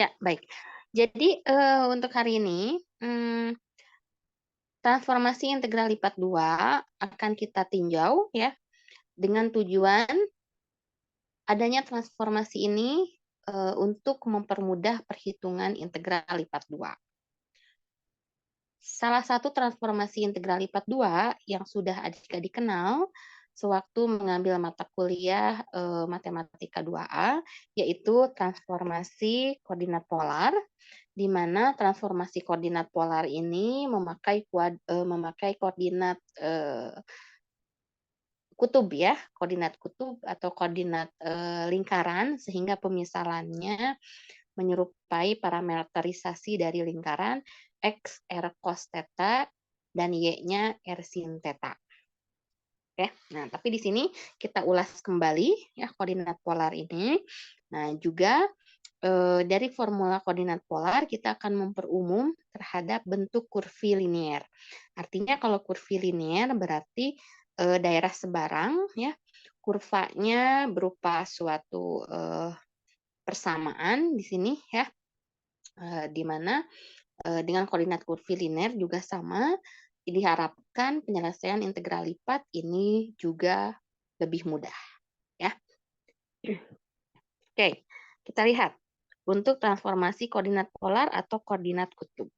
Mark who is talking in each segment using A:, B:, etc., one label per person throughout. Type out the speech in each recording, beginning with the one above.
A: Ya, baik. Jadi, untuk hari ini, transformasi integral lipat 2 akan kita tinjau ya, dengan tujuan adanya transformasi ini, untuk mempermudah perhitungan integral lipat 2. Salah satu transformasi integral lipat 2 yang sudah Adika dikenal sewaktu mengambil mata kuliah, Matematika 2A, yaitu transformasi koordinat polar, di mana transformasi koordinat polar ini memakai koordinat, kutub ya, koordinat kutub atau koordinat, lingkaran, sehingga pemisalannya menyerupai parameterisasi dari lingkaran X R cos theta dan Y-nya R sin theta. Oke, nah tapi di sini kita ulas kembali ya koordinat polar ini. Nah juga dari formula koordinat polar kita akan memperumum terhadap bentuk kurvi linier. Artinya kalau kurvi linier berarti daerah sebarang ya, kurvanya berupa suatu persamaan di sini ya, di mana dengan koordinat kurvi linear juga sama, diharapkan penyelesaian integral lipat ini juga lebih mudah ya. Oke, kita lihat untuk transformasi koordinat polar atau koordinat kutub.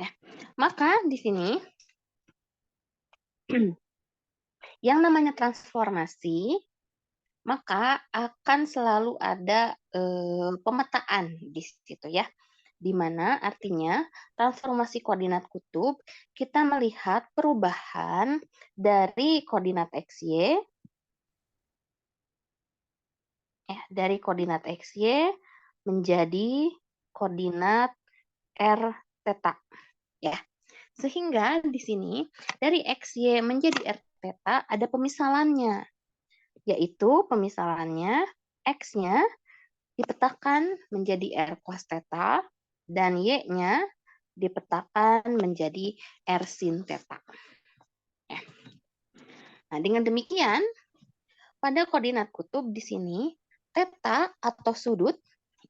A: Ya, maka di sini yang namanya transformasi maka akan selalu ada pemetaan di situ ya. Di mana artinya transformasi koordinat kutub kita melihat perubahan dari koordinat XY ya, dari koordinat XY menjadi koordinat R theta ya. Sehingga di sini dari XY menjadi R theta ada pemisalannya, yaitu pemisalannya X-nya dipetakan menjadi R cos theta dan Y-nya dipetakan menjadi R sin theta. Ya. Nah, dengan demikian, pada koordinat kutub di sini, theta atau sudut,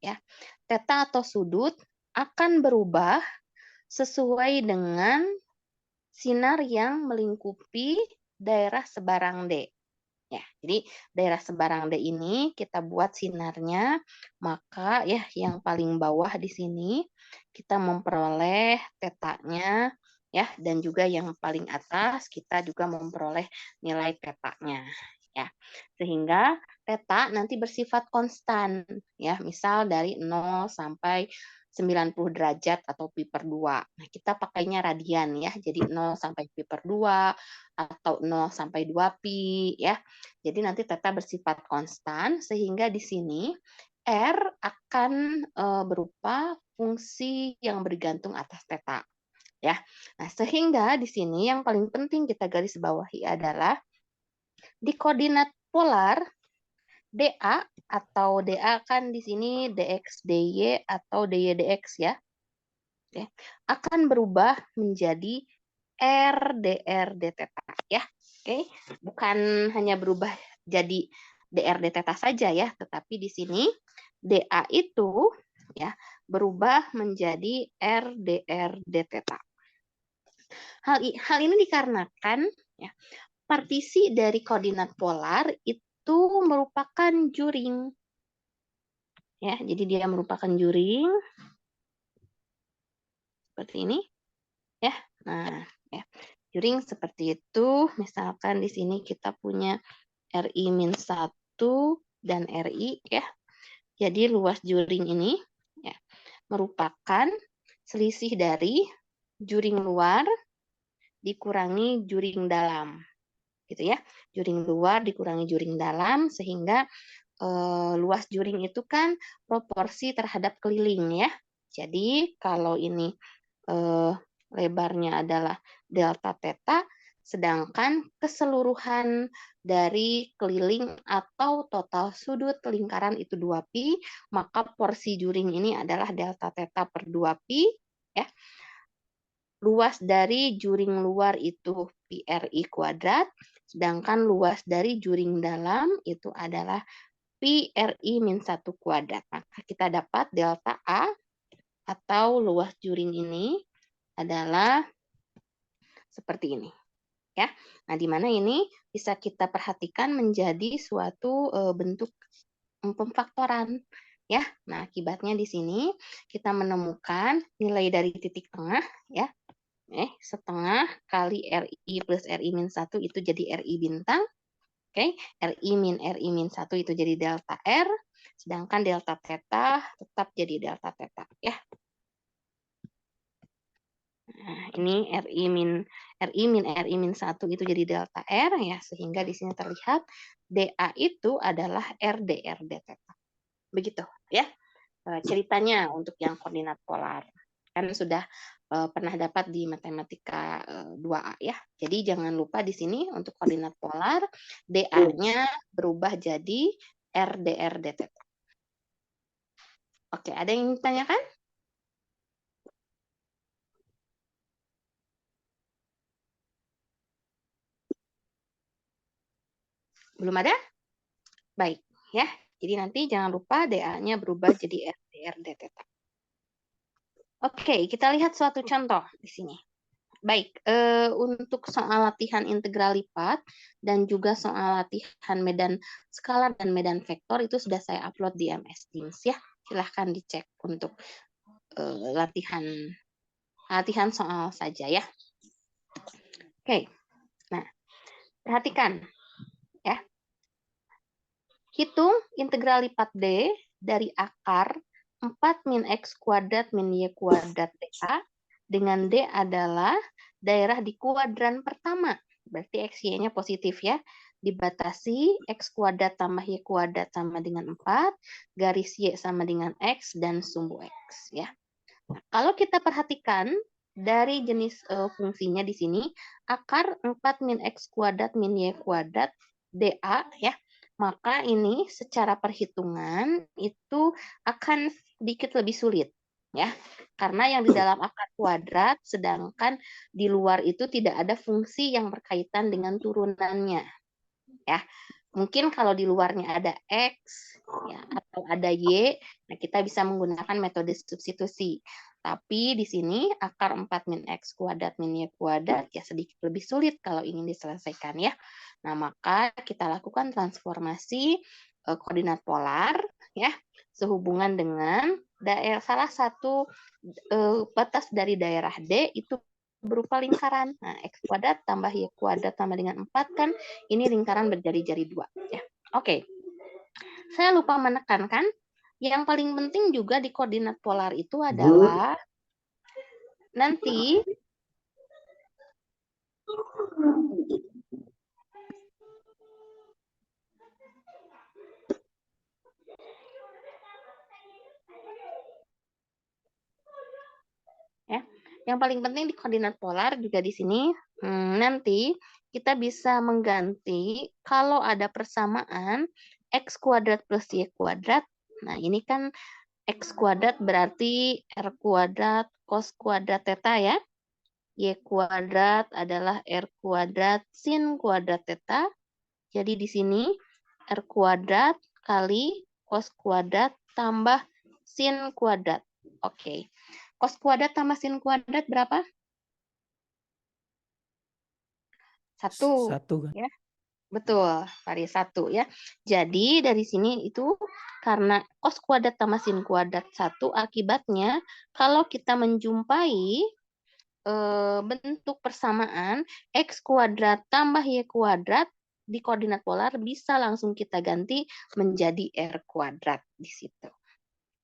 A: ya, theta atau sudut akan berubah sesuai dengan sinar yang melingkupi daerah sebarang D. Ya, jadi daerah sebarang D ini kita buat sinarnya, maka ya yang paling bawah di sini kita memperoleh tetanya ya, dan juga yang paling atas kita juga memperoleh nilai tetanya ya. Sehingga teta nanti bersifat konstan ya, misal dari 0 sampai 90 derajat atau pi per 2. Nah, kita pakainya radian ya. Jadi 0 sampai pi per 2 atau 0 sampai 2 pi ya. Jadi nanti teta bersifat konstan sehingga di sini R akan berupa fungsi yang bergantung atas teta ya. Nah, sehingga di sini yang paling penting kita garis bawahi adalah di koordinat polar dA atau dA kan di sini dx dy atau dy dx ya. Oke, akan berubah menjadi R dr d theta ya. Oke, bukan hanya berubah jadi dr d theta saja ya, tetapi di sini dA itu ya berubah menjadi R dr d theta. Hal ini dikarenakan ya, partisi dari koordinat polar itu merupakan juring. Ya, jadi dia merupakan juring seperti ini ya. Nah, ya. Juring seperti itu. Misalkan di sini kita punya RI-1 dan RI ya. Jadi luas juring ini ya merupakan selisih dari juring luar dikurangi juring dalam. Gitu ya. Juring luar dikurangi juring dalam sehingga luas juring itu kan proporsi terhadap keliling ya. Jadi kalau ini lebarnya adalah delta theta, sedangkan keseluruhan dari keliling atau total sudut lingkaran itu 2pi, maka porsi juring ini adalah delta theta per 2pi, ya. Luas dari juring luar itu pi RI kuadrat, sedangkan luas dari juring dalam itu adalah pi RI min 1 kuadrat. Maka kita dapat delta A atau luas juring ini adalah seperti ini. Ya. Nah, di mana ini bisa kita perhatikan menjadi suatu bentuk pemfaktoran, ya. Nah, akibatnya di sini kita menemukan nilai dari titik tengah, ya. Setengah kali RI plus RI min 1 itu jadi RI bintang. Oke, RI min 1 itu jadi delta R, sedangkan delta theta tetap jadi delta theta, ya. Nah, ini RI min 1 itu jadi delta R, ya, sehingga di sini terlihat DA itu adalah RDRD theta. Begitu, ya. Ceritanya untuk yang koordinat polar. Kan sudah pernah dapat di matematika 2A, ya. Jadi jangan lupa di sini untuk koordinat polar DA-nya berubah jadi RDRD theta. Oke, ada yang ditanyakan? Belum ada? Baik, ya. Jadi nanti jangan lupa DA-nya berubah jadi RDRD theta. Oke, kita lihat suatu contoh di sini. Baik, untuk soal latihan integral lipat dan juga soal latihan medan skalar dan medan vektor itu sudah saya upload di MS Teams, ya. Silahkan dicek untuk latihan soal saja, ya. Oke, nah perhatikan, ya. Hitung integral lipat D dari akar 4 min X kuadrat min Y kuadrat dA, dengan D adalah daerah di kuadran pertama. Berarti X-Y-nya positif, ya. Dibatasi X kuadrat tambah Y kuadrat sama dengan 4, garis Y sama dengan X, dan sumbu X, ya. Nah, kalau kita perhatikan dari jenis fungsinya di sini, akar 4 min X kuadrat min Y kuadrat dA, ya, maka ini secara perhitungan itu akan sedikit lebih sulit, ya, karena yang di dalam akar kuadrat, sedangkan di luar itu tidak ada fungsi yang berkaitan dengan turunannya, ya. Mungkin kalau di luarnya ada X, ya, atau ada Y, nah kita bisa menggunakan metode substitusi. Tapi di sini akar 4 min X kuadrat min Y kuadrat ya sedikit lebih sulit kalau ingin diselesaikan, ya. Nah, maka kita lakukan transformasi koordinat polar, ya, sehubungan dengan salah satu batas dari daerah D itu berupa lingkaran. Nah, X kuadrat tambah Y kuadrat sama dengan 4 kan ini lingkaran berjari-jari 2. Ya. Oke. Saya lupa menekankan, yang paling penting juga di koordinat polar itu adalah nanti ya. Yang paling penting di koordinat polar juga di sini nanti kita bisa mengganti kalau ada persamaan X kuadrat plus Y kuadrat. Nah, ini kan X kuadrat berarti R kuadrat cos kuadrat theta, ya. Y kuadrat adalah R kuadrat sin kuadrat theta. Jadi di sini R kuadrat kali cos kuadrat tambah sin kuadrat. Oke. Cos kuadrat tambah sin kuadrat berapa? 1.
B: 1 kan?
A: Ya. Betul, vari 1, ya. Jadi dari sini itu karena cos kuadrat tambah sin kuadrat 1, akibatnya kalau kita menjumpai bentuk persamaan X kuadrat tambah Y kuadrat di koordinat polar bisa langsung kita ganti menjadi R kuadrat di situ,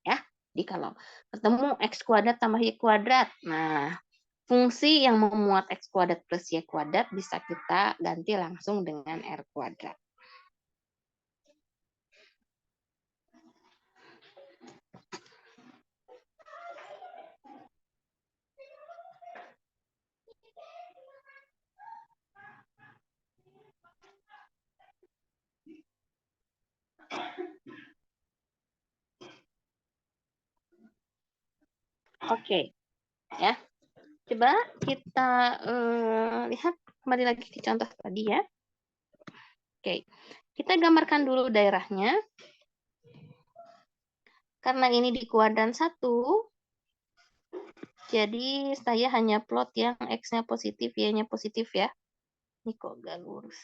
A: ya. Jadi kalau ketemu X kuadrat tambah Y kuadrat, nah fungsi yang memuat X kuadrat plus Y kuadrat bisa kita ganti langsung dengan R kuadrat. Oke, ya. Coba kita lihat kembali lagi ke contoh tadi ya. Oke, kita gambarkan dulu daerahnya. Karena ini di kuadran 1, jadi saya hanya plot yang X-nya positif, Y-nya positif ya. Ini kok gak lurus.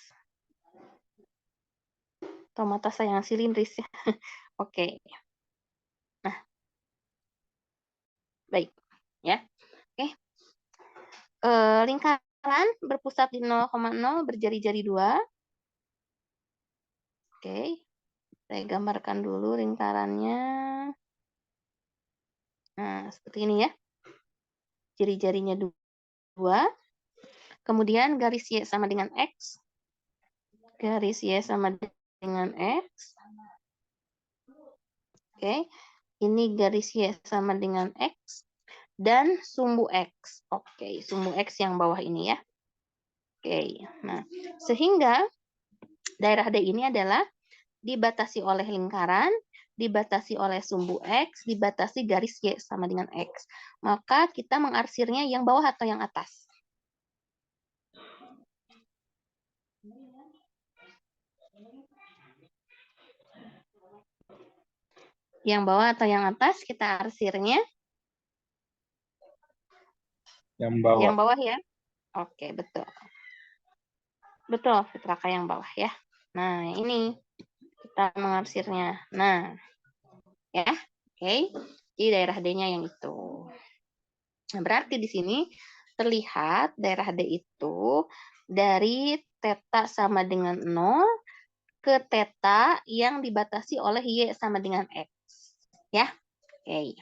A: Atau mata saya yang silindris ya. Oke. Nah, baik. Ya. Oke. Lingkaran berpusat di 0,0 berjari-jari 2. Oke. Saya gambarkan dulu lingkarannya. Nah, seperti ini ya. Jari-jarinya 2. Kemudian garis Y sama dengan X. Garis Y sama dengan X. Oke. Ini garis Y sama dengan X. Dan sumbu X. Oke, sumbu X yang bawah ini ya. Oke, nah sehingga daerah D ini adalah dibatasi oleh lingkaran, dibatasi oleh sumbu X, dibatasi garis Y sama dengan X. Maka kita mengarsirnya yang bawah atau yang atas? Yang bawah atau yang atas kita arsirnya?
B: Yang bawah.
A: Yang bawah ya. Oke, betul. Betul, Fitraka yang bawah ya. Nah, ini kita mengarsirnya. Nah, ya. Oke. Jadi daerah D-nya yang itu. Nah, berarti di sini terlihat daerah D itu dari θ sama dengan 0 ke θ yang dibatasi oleh Y sama dengan X. Ya. Oke.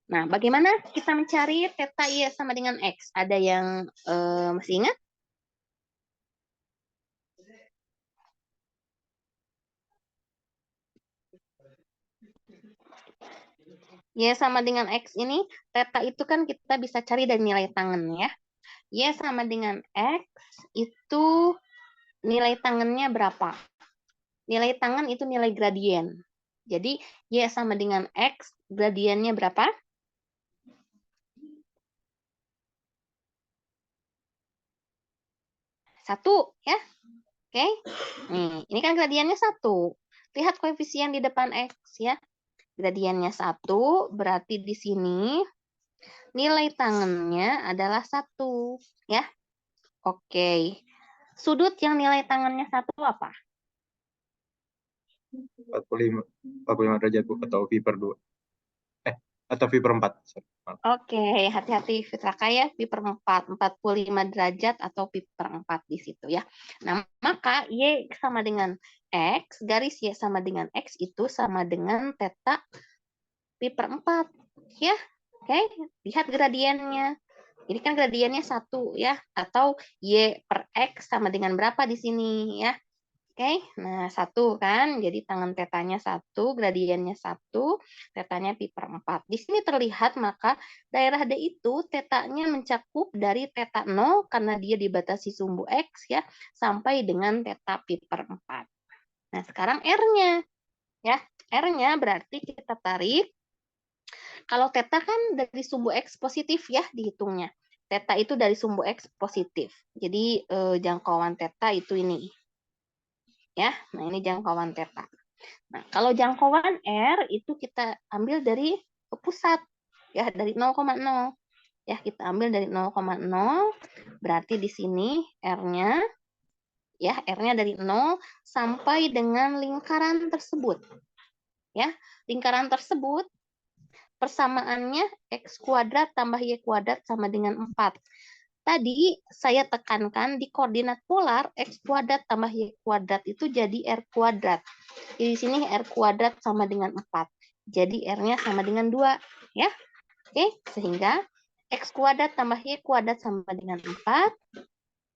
A: Nah, bagaimana kita mencari θ Y sama dengan X? Ada yang masih ingat? Y sama dengan X ini, θ itu kan kita bisa cari dari nilai tangen ya. Y sama dengan X itu nilai tangennya berapa? Nilai tangen itu nilai gradien. Jadi, Y sama dengan X, gradiennya berapa? 1, ya. Oke. Nih, ini kan gradiennya 1. Lihat koefisien di depan X, ya. Gradiennya 1, berarti di sini nilai tangennya adalah 1, ya. Oke. Sudut yang nilai tangennya 1 apa?
B: 45 derajat Bu, atau V per 2. Atau V per 4.
A: Oke, hati-hati Fitraka ya, pi per 4, 45 derajat atau pi per 4 di situ ya. Nah, maka Y sama dengan X, garis Y sama dengan X itu sama dengan θ pi per 4. Ya, oke, lihat gradiennya. Ini kan gradiennya 1 ya, atau Y per X sama dengan berapa di sini ya. Oke, nah 1 kan, jadi tangen θ-nya 1, gradiennya 1, θ-nya pi per 4. Di sini terlihat maka daerah D itu θ-nya mencakup dari θ 0 karena dia dibatasi sumbu X ya, sampai dengan θ pi per 4. Nah sekarang R-nya, ya R-nya berarti kita tarik, kalau θ kan dari sumbu X positif ya dihitungnya. θ itu dari sumbu X positif, jadi jangkauan θ itu ini. Ya, nah ini jangkauan θ. Nah, kalau jangkauan R itu kita ambil dari pusat ya, dari 0,0. Ya, kita ambil dari 0,0 berarti di sini R-nya ya, R-nya dari 0 sampai dengan lingkaran tersebut. Ya, lingkaran tersebut persamaannya X kuadrat tambah Y kuadrat sama dengan 4. Tadi saya tekankan di koordinat polar X kuadrat tambah Y kuadrat itu jadi R kuadrat. Di sini R kuadrat sama dengan 4. Jadi R-nya sama dengan 2. Ya. Oke, sehingga X kuadrat tambah Y kuadrat sama dengan 4.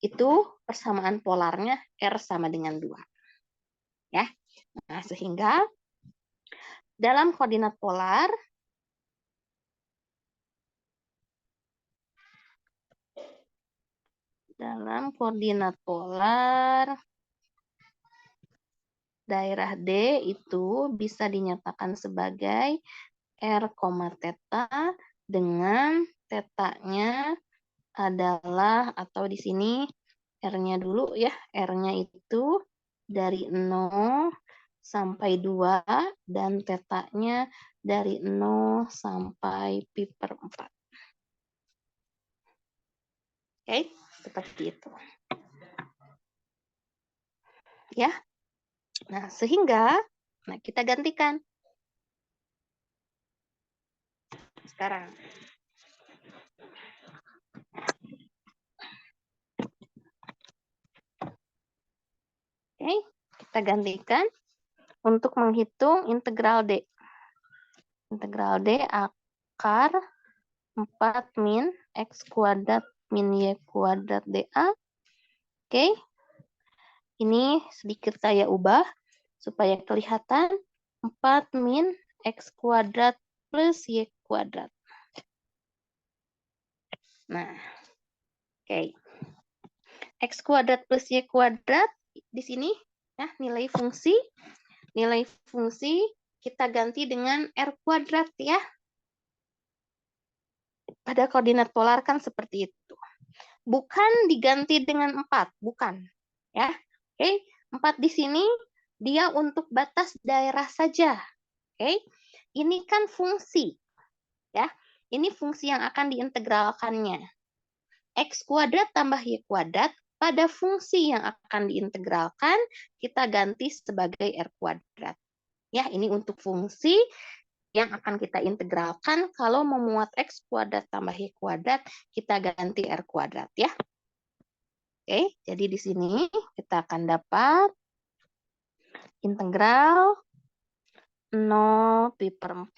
A: Itu persamaan polarnya R sama dengan 2. Ya. Nah, sehingga dalam koordinat polar daerah D itu bisa dinyatakan sebagai R, theta dengan tetanya adalah, atau di sini R-nya dulu ya, R-nya itu dari 0 sampai 2 dan tetanya dari 0 sampai pi per 4. Oke, seperti itu. Ya. Nah, sehingga kita gantikan sekarang. Oke, kita gantikan untuk menghitung integral D. Integral D akar 4 min X kuadrat min Y kuadrat DA. Oke, ini sedikit saya ubah supaya kelihatan 4 min X kuadrat plus Y kuadrat. Nah, oke. X kuadrat plus Y kuadrat di sini ya, nilai fungsi kita ganti dengan R kuadrat ya. Pada koordinat polar kan seperti itu. Bukan diganti dengan 4, bukan. Ya. Oke, 4 di sini dia untuk batas daerah saja. Oke. Ini kan fungsi. Ya. Ini fungsi yang akan diintegralkannya. X kuadrat tambah Y kuadrat pada fungsi yang akan diintegralkan kita ganti sebagai R kuadrat. Ya, ini untuk fungsi yang akan kita integralkan. Kalau memuat X kuadrat tambah Y kuadrat, kita ganti R kuadrat ya. Oke, jadi di sini kita akan dapat integral 0 pi per 4,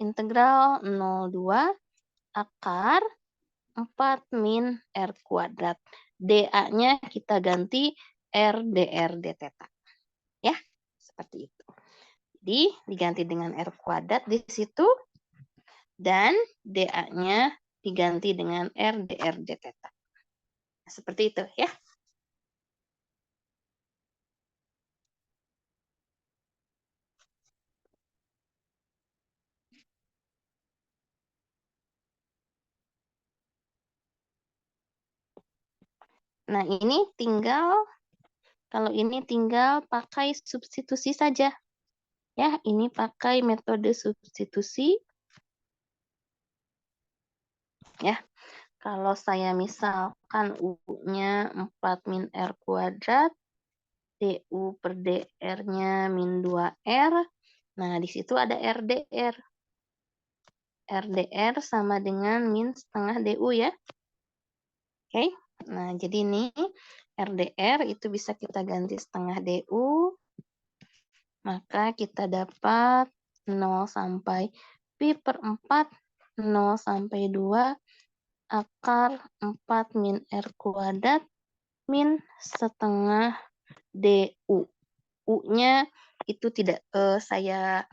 A: integral 02 akar 4 min R kuadrat. DA-nya kita ganti R dr d theta. Ya, seperti itu. Jadi diganti dengan R kuadrat di situ dan DA-nya diganti dengan R dr d theta. Seperti itu ya. Nah, ini kalau ini tinggal pakai substitusi saja. Ya, ini pakai metode substitusi. Ya, kalau saya misalkan U-nya 4 min R kuadrat, DU per DR-nya min 2R. Nah, di situ ada RDR. RDR sama dengan min setengah DU ya. Oke, nah jadi ini RDR itu bisa kita ganti setengah DU. Maka kita dapat 0 sampai pi per 4, 0 sampai 2, akar 4 min R kuadrat, min setengah DU. U-nya itu tidak saya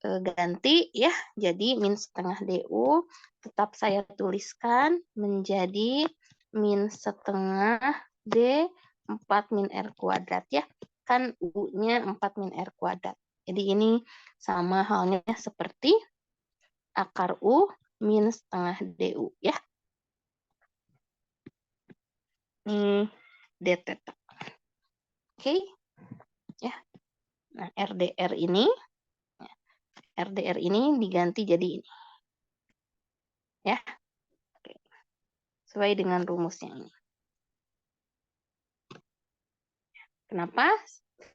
A: ganti ya, jadi min setengah DU tetap saya tuliskan menjadi min setengah D 4 min R kuadrat ya. Kan U-nya 4 min R kuadrat. Jadi ini sama halnya seperti akar U min setengah DU ya. Ini D theta. Oke. Ya. Nah, RDR ini diganti jadi ini. Ya. Oke. Sesuai dengan rumusnya ini. Kenapa?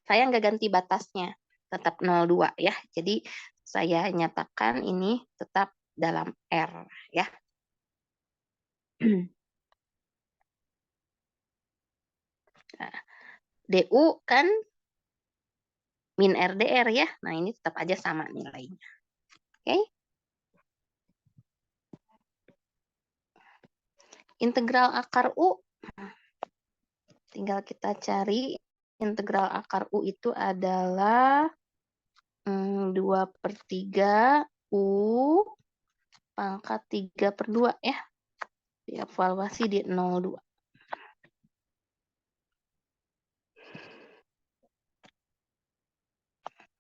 A: Saya nggak ganti batasnya, tetap 0,2 ya. Jadi saya nyatakan ini tetap dalam R ya. Nah, DU kan min RDR ya. Nah, ini tetap aja sama nilainya. Oke. Integral akar U. Tinggal kita cari integral akar U itu adalah 2/3 U pangkat 3/2 ya. Dievaluasi di 0,2.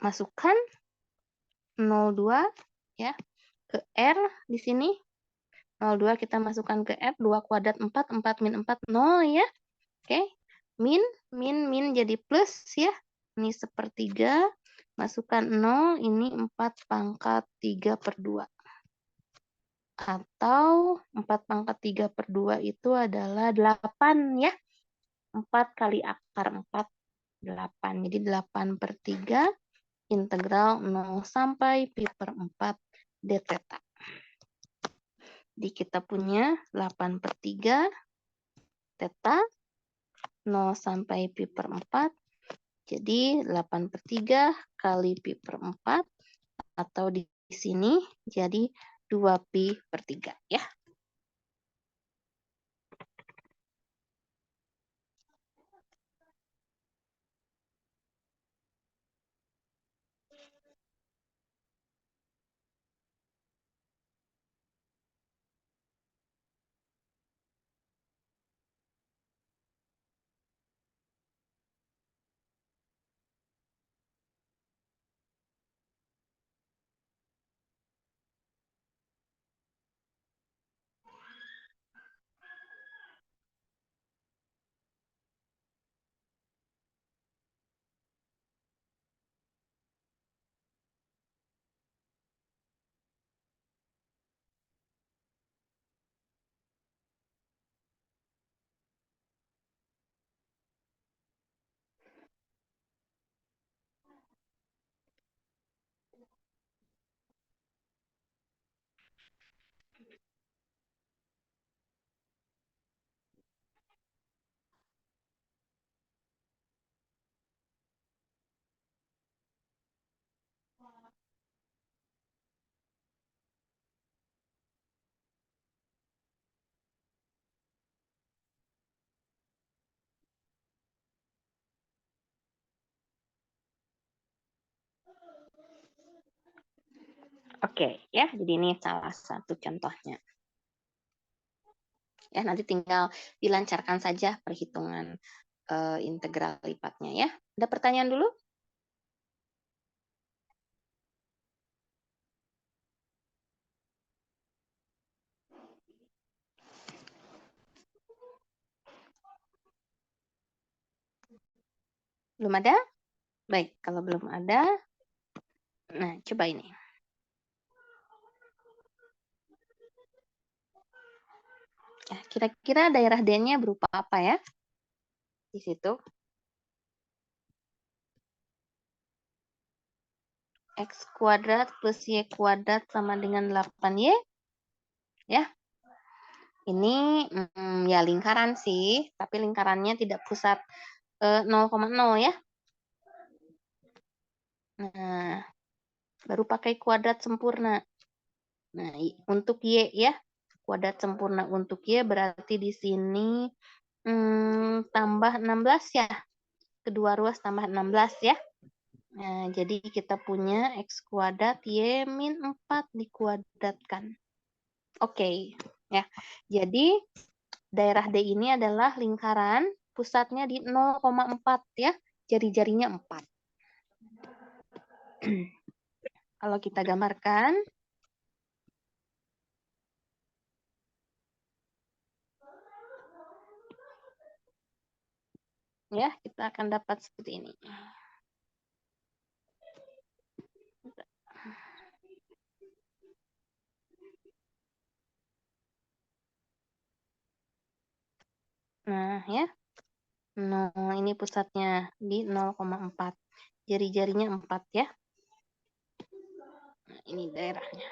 A: Masukkan 02 ya. Ke R di sini 02 kita masukkan ke R, 2 kuadrat 4, 4 min 4 0 ya. Oke. Min jadi plus ya. Ini sepertiga, masukkan 0, ini 4 pangkat 3 per 2. Atau 4 pangkat 3 per 2 itu adalah 8 ya. 4 kali akar 4, 8. Jadi 8 per 3 integral 0 sampai pi per 4 d theta. Jadi kita punya 8 per 3 theta 0 sampai pi per 4. Jadi 8 per 3 kali pi per 4 atau di sini jadi 2 pi per 3 ya. Oke, ya. Jadi ini salah satu contohnya. Ya, nanti tinggal dilancarkan saja perhitungan integral lipatnya ya. Ada pertanyaan dulu? Belum ada? Baik, kalau belum ada, nah coba ini. Ya, kira-kira daerah D-nya berupa apa ya? Di situ. X kuadrat plus Y kuadrat sama dengan 8Y. Ya. Ini ya lingkaran sih, tapi lingkarannya tidak pusat 0,0 ya. Nah, baru pakai kuadrat sempurna. Nah, untuk Y ya, kuadrat sempurna untuk Y berarti di sini tambah 16 ya. Kedua ruas tambah 16 ya. Nah, jadi kita punya X kuadrat Y min 4 dikuadratkan. Oke, ya. Jadi daerah D ini adalah lingkaran, pusatnya di 0,4 ya. Jari-jarinya 4. Kalau kita gambarkan, ya, kita akan dapat seperti ini. Nah, ya. Ini pusatnya di 0,4. Jari-jarinya 4 ya. Nah, ini daerahnya.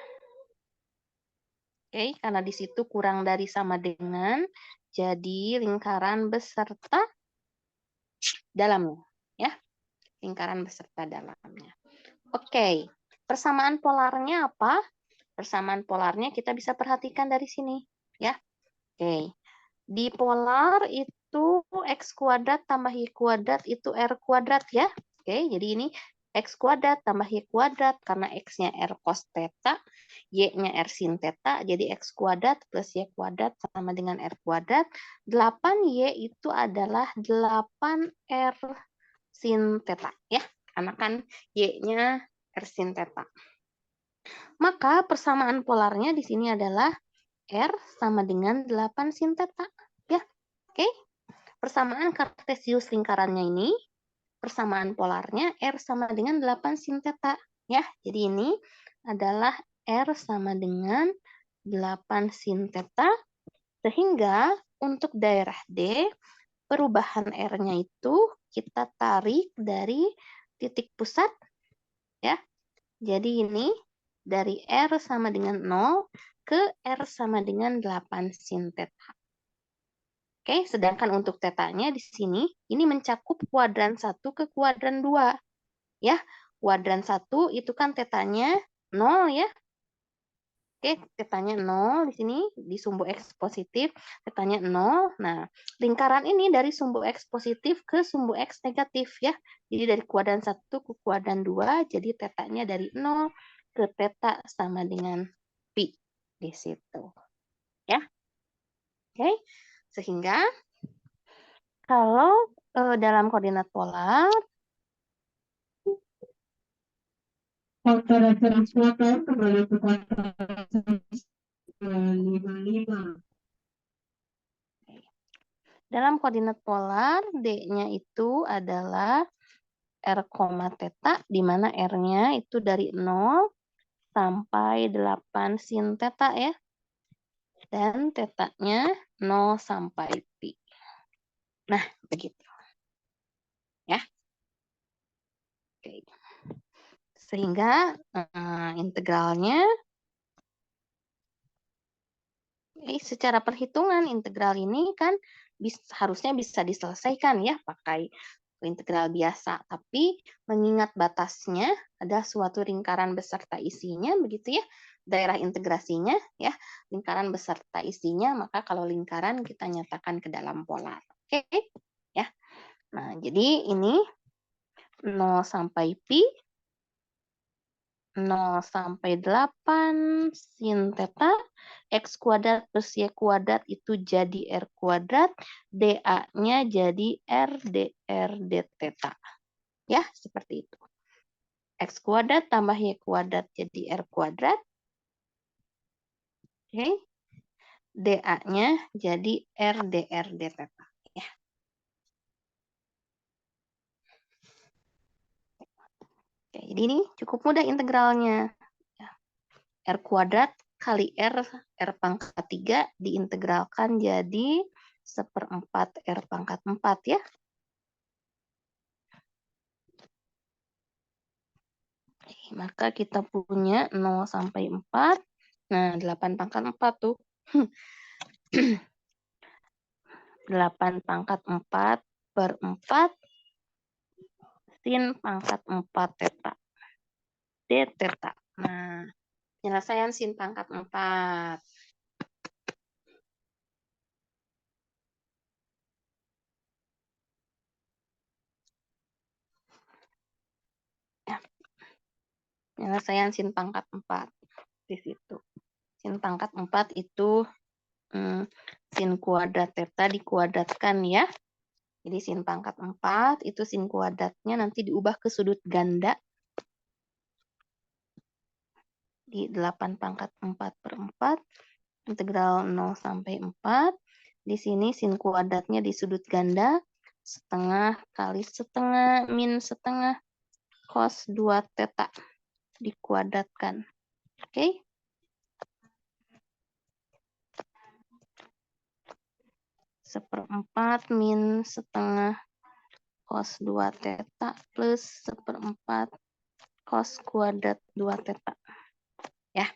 A: Oke, karena di situ kurang dari sama dengan, jadi lingkaran beserta dalamnya. Ya, lingkaran beserta dalamnya. Oke, persamaan polarnya apa? Persamaan polarnya kita bisa perhatikan dari sini. Ya, oke. Di polar itu X kuadrat tambah Y kuadrat itu R kuadrat ya. Oke, jadi ini X kuadrat tambah Y kuadrat karena X-nya R cos theta, Y-nya R sin theta, jadi X kuadrat plus Y kuadrat sama dengan R kuadrat. 8Y itu adalah 8R sin theta ya. Karena kan Y-nya R sin theta. Maka persamaan polarnya di sini adalah R sama dengan 8 sin theta. Ya, oke. Persamaan kartesius lingkarannya ini, persamaan polarnya R sama dengan 8 sin theta. Ya, jadi ini adalah R sama dengan 8 sin theta. Sehingga untuk daerah D, perubahan R-nya itu kita tarik dari titik pusat. Ya, jadi ini dari R sama dengan 0 ke R sama dengan 8 sin theta. Oke, sedangkan untuk tetanya di sini, ini mencakup kuadran 1 ke kuadran 2. Ya, kuadran 1 itu kan tetanya 0 ya. Oke, tetanya 0 di sini, di sumbu X positif, tetanya 0. Nah, lingkaran ini dari sumbu X positif ke sumbu X negatif ya. Jadi dari kuadran 1 ke kuadran 2, jadi tetanya dari 0 ke teta sama dengan pi di situ. Ya. Oke, sehingga kalau dalam koordinat polar,
C: faktor transporter kembali ke kata 55.
A: dalam koordinat polar, D-nya itu adalah R, theta, di mana R-nya itu dari 0 sampai 8 sin theta ya. Dan tetanya 0 sampai pi. Nah, begitu. Ya. Oke. Sehingga integralnya secara perhitungan integral ini kan harusnya bisa diselesaikan ya pakai integral biasa, tapi mengingat batasnya ada suatu lingkaran beserta isinya begitu ya, daerah integrasinya ya, lingkaran beserta isinya, maka kalau lingkaran kita nyatakan ke dalam polar. Oke ya. Nah, jadi ini 0 sampai pi, 0 sampai 8 sin theta, X kuadrat plus Y kuadrat itu jadi R kuadrat, dA-nya jadi R dR d theta. Ya, seperti itu. X kuadrat tambah Y kuadrat jadi R kuadrat. Oke. dA-nya jadi R dR d theta. Ya. Oke, jadi ini cukup mudah integralnya. R kuadrat kali R pangkat 3 diintegralkan jadi 1/4 R pangkat 4 ya. Maka kita punya 0 sampai 4. Nah, 8 pangkat 4 tuh. 8 pangkat 4 per 4 sin pangkat 4 theta. D theta. Nah, penyelesaian sin pangkat 4. Ya. Penyelesaian sin pangkat 4 di situ. Sin pangkat 4 itu sin kuadrat theta dikuadratkan ya. Jadi sin pangkat 4 itu sin kuadratnya nanti diubah ke sudut ganda. Di 8 pangkat 4 per 4. Integral 0 sampai 4. Di sini sin kuadratnya di sudut ganda. Setengah kali setengah min setengah cos 2 theta. Dikuadratkan. Oke. Seperempat min setengah cos 2 theta plus 1/4 cos kuadrat 2 theta. Ya.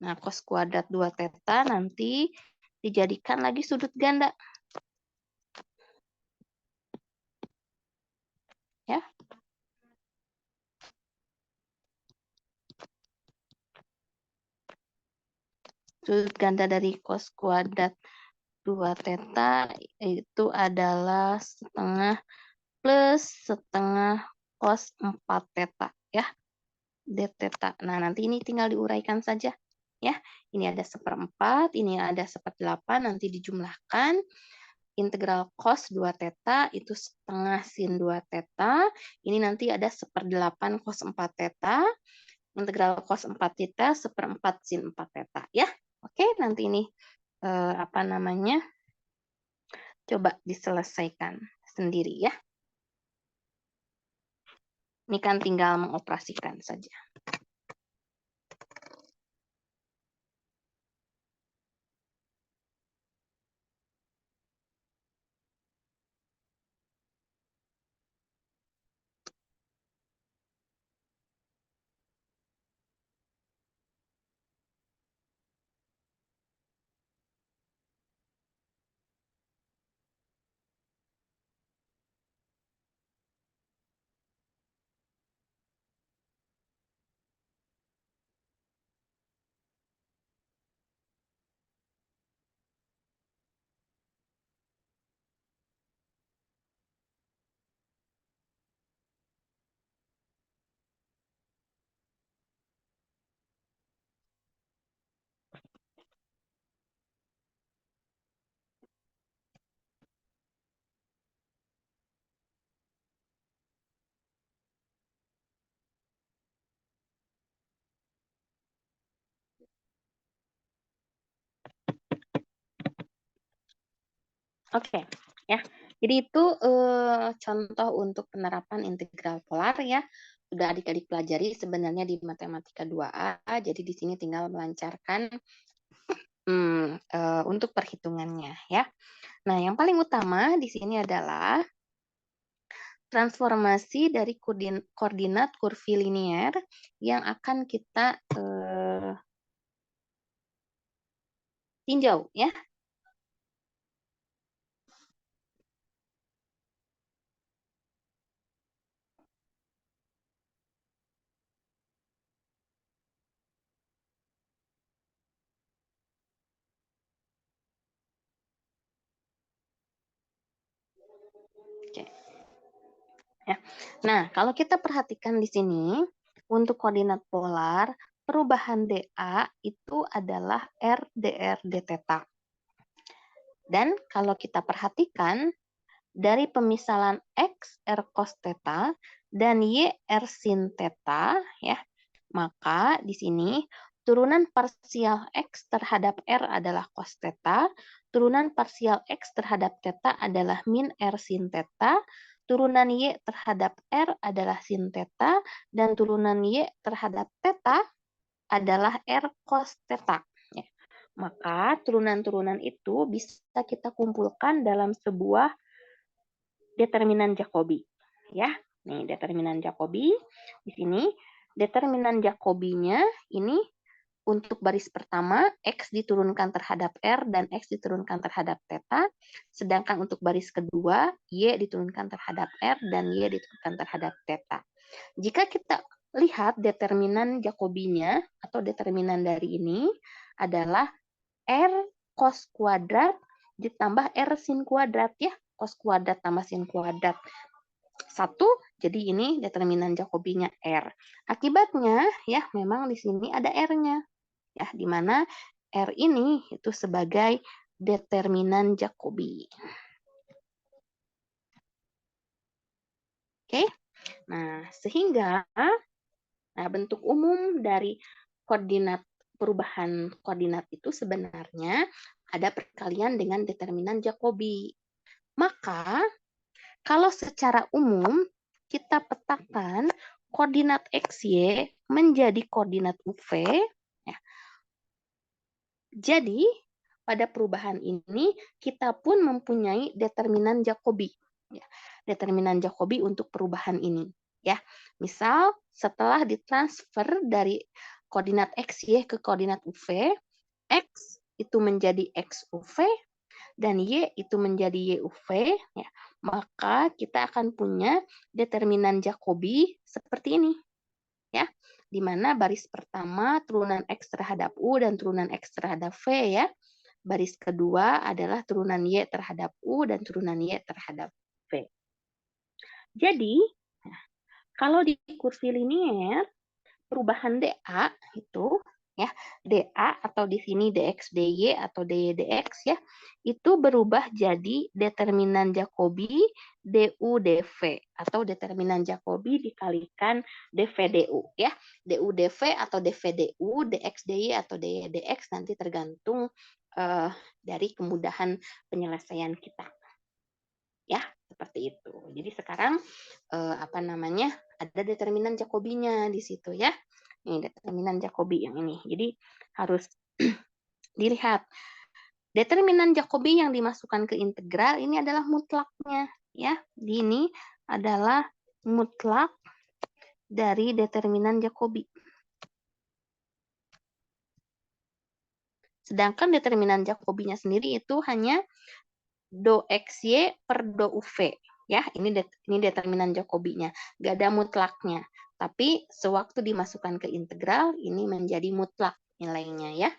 A: Nah, cos kuadrat 2 theta nanti dijadikan lagi sudut ganda. Ya. Sudut ganda dari cos kuadrat 2 theta itu adalah setengah plus setengah cos 4 theta ya. D theta. Nah, nanti ini tinggal diuraikan saja ya. Ini ada 1/4, ini ada 1/8, nanti dijumlahkan. Integral cos 2 theta itu setengah sin 2 theta. Ini nanti ada 1/8 cos 4 theta. integral cos 4 theta seperempat sin 4 theta ya. Oke, nanti ini apa namanya? Coba diselesaikan sendiri ya. Ini kan tinggal mengoperasikan saja. Oke, ya. Jadi itu contoh untuk penerapan integral polar ya. Sudah adik-adik pelajari sebenarnya di matematika 2A. Jadi di sini tinggal melancarkan untuk perhitungannya ya. Nah, yang paling utama di sini adalah transformasi dari koordinat kurvilinier yang akan kita tinjau ya. Oke. Ya. Nah, kalau kita perhatikan di sini, untuk koordinat polar, perubahan dA itu adalah R dr d theta. Dan kalau kita perhatikan, dari pemisalan X R cos theta dan Y R sin theta, ya, maka di sini turunan parsial X terhadap R adalah cos theta, turunan parsial X terhadap theta adalah min R sin theta, turunan Y terhadap R adalah sin theta, dan turunan Y terhadap theta adalah R cos theta. Ya. Maka turunan-turunan itu bisa kita kumpulkan dalam sebuah determinan Jacobi. Ya, nih determinan Jacobi. Di sini determinan Jacobinya ini untuk baris pertama, X diturunkan terhadap R dan X diturunkan terhadap theta. Sedangkan untuk baris kedua, Y diturunkan terhadap R dan Y diturunkan terhadap theta. Jika kita lihat determinan Jacobinya atau determinan dari ini adalah R cos kuadrat ditambah R sin kuadrat ya. Cos kuadrat tambah sin kuadrat. 1, jadi ini determinan Jacobinya R. Akibatnya ya memang di sini ada R-nya. Ya, di mana R ini itu sebagai determinan Jacobi. Oke. Nah, sehingga bentuk umum dari perubahan koordinat itu sebenarnya ada perkalian dengan determinan Jacobi. Maka kalau secara umum kita petakan koordinat XY menjadi koordinat UV, ya. Jadi pada perubahan ini kita pun mempunyai determinan Jacobi. Ya. Determinan Jacobi untuk perubahan ini. Ya, misal setelah ditransfer dari koordinat XY ke koordinat UV, X itu menjadi XUV, dan Y itu menjadi YUV, ya, maka kita akan punya determinan Jacobi seperti ini. Ya, di mana baris pertama turunan X terhadap U dan turunan X terhadap V ya. Baris kedua adalah turunan Y terhadap U dan turunan Y terhadap V. Jadi, kalau di kurvilinier, perubahan dA itu ya. DA atau di sini DX DY atau DY DX ya, itu berubah jadi determinan Jacobi DU DV atau determinan Jacobi dikalikan DV DU ya. DU DV atau DV DU, DX DY atau DY DX nanti tergantung dari kemudahan penyelesaian kita. Ya, seperti itu. Jadi sekarang apa namanya? Ada determinan Jacobinya di situ ya. Ini determinan Jacobi yang ini. Jadi harus dilihat. Determinan Jacobi yang dimasukkan ke integral ini adalah mutlaknya ya. Ini adalah mutlak dari determinan Jacobi. Sedangkan determinan Jacobinya sendiri itu hanya do XY per do UV. Ya, ini determinan Jacobinya. Nggak ada mutlaknya. Tapi sewaktu dimasukkan ke integral, ini menjadi mutlak nilainya ya.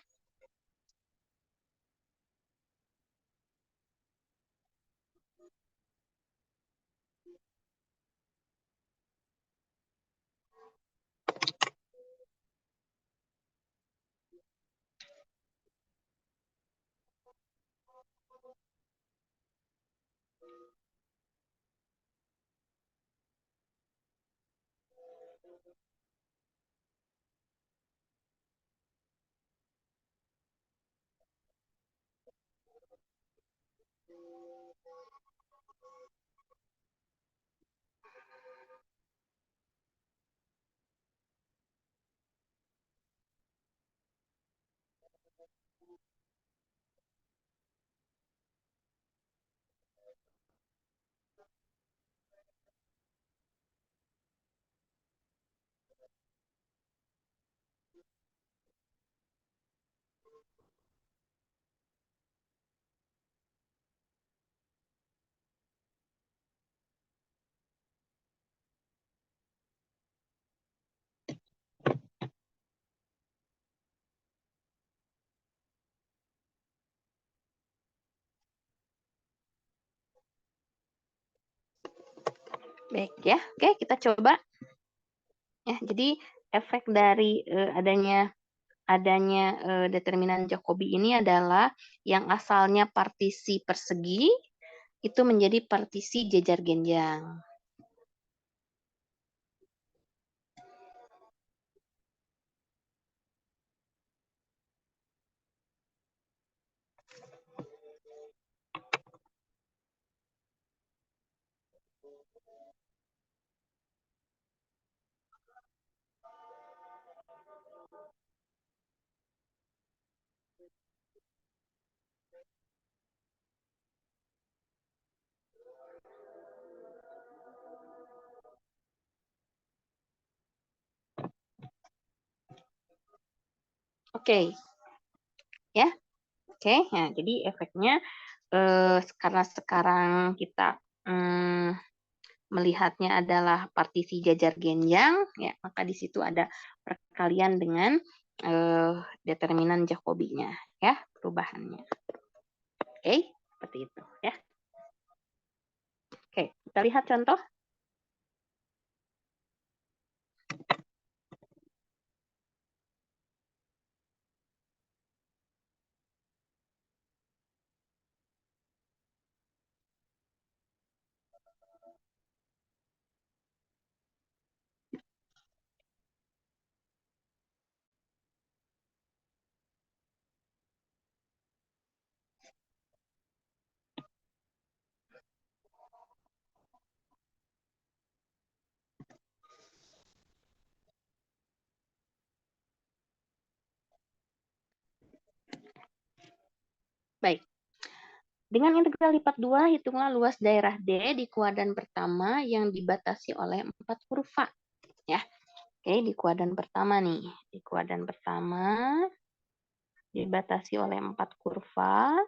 A: Baik ya. Oke, kita coba. Ya, jadi efek dari adanya determinan Jacobi ini adalah yang asalnya partisi persegi itu menjadi partisi jejar genjang. Oke. Ya. Oke, nah jadi efeknya karena sekarang kita melihatnya adalah partisi jajar genjang, ya maka di situ ada perkalian dengan determinan Jacobinya, ya perubahannya. Oke, seperti itu, ya. Oke, kita lihat contoh. Baik. Dengan integral lipat 2, hitunglah luas daerah D di kuadran pertama yang dibatasi oleh 4 kurva. Ya. Oke, di kuadran pertama nih. Di kuadran pertama dibatasi oleh 4 kurva.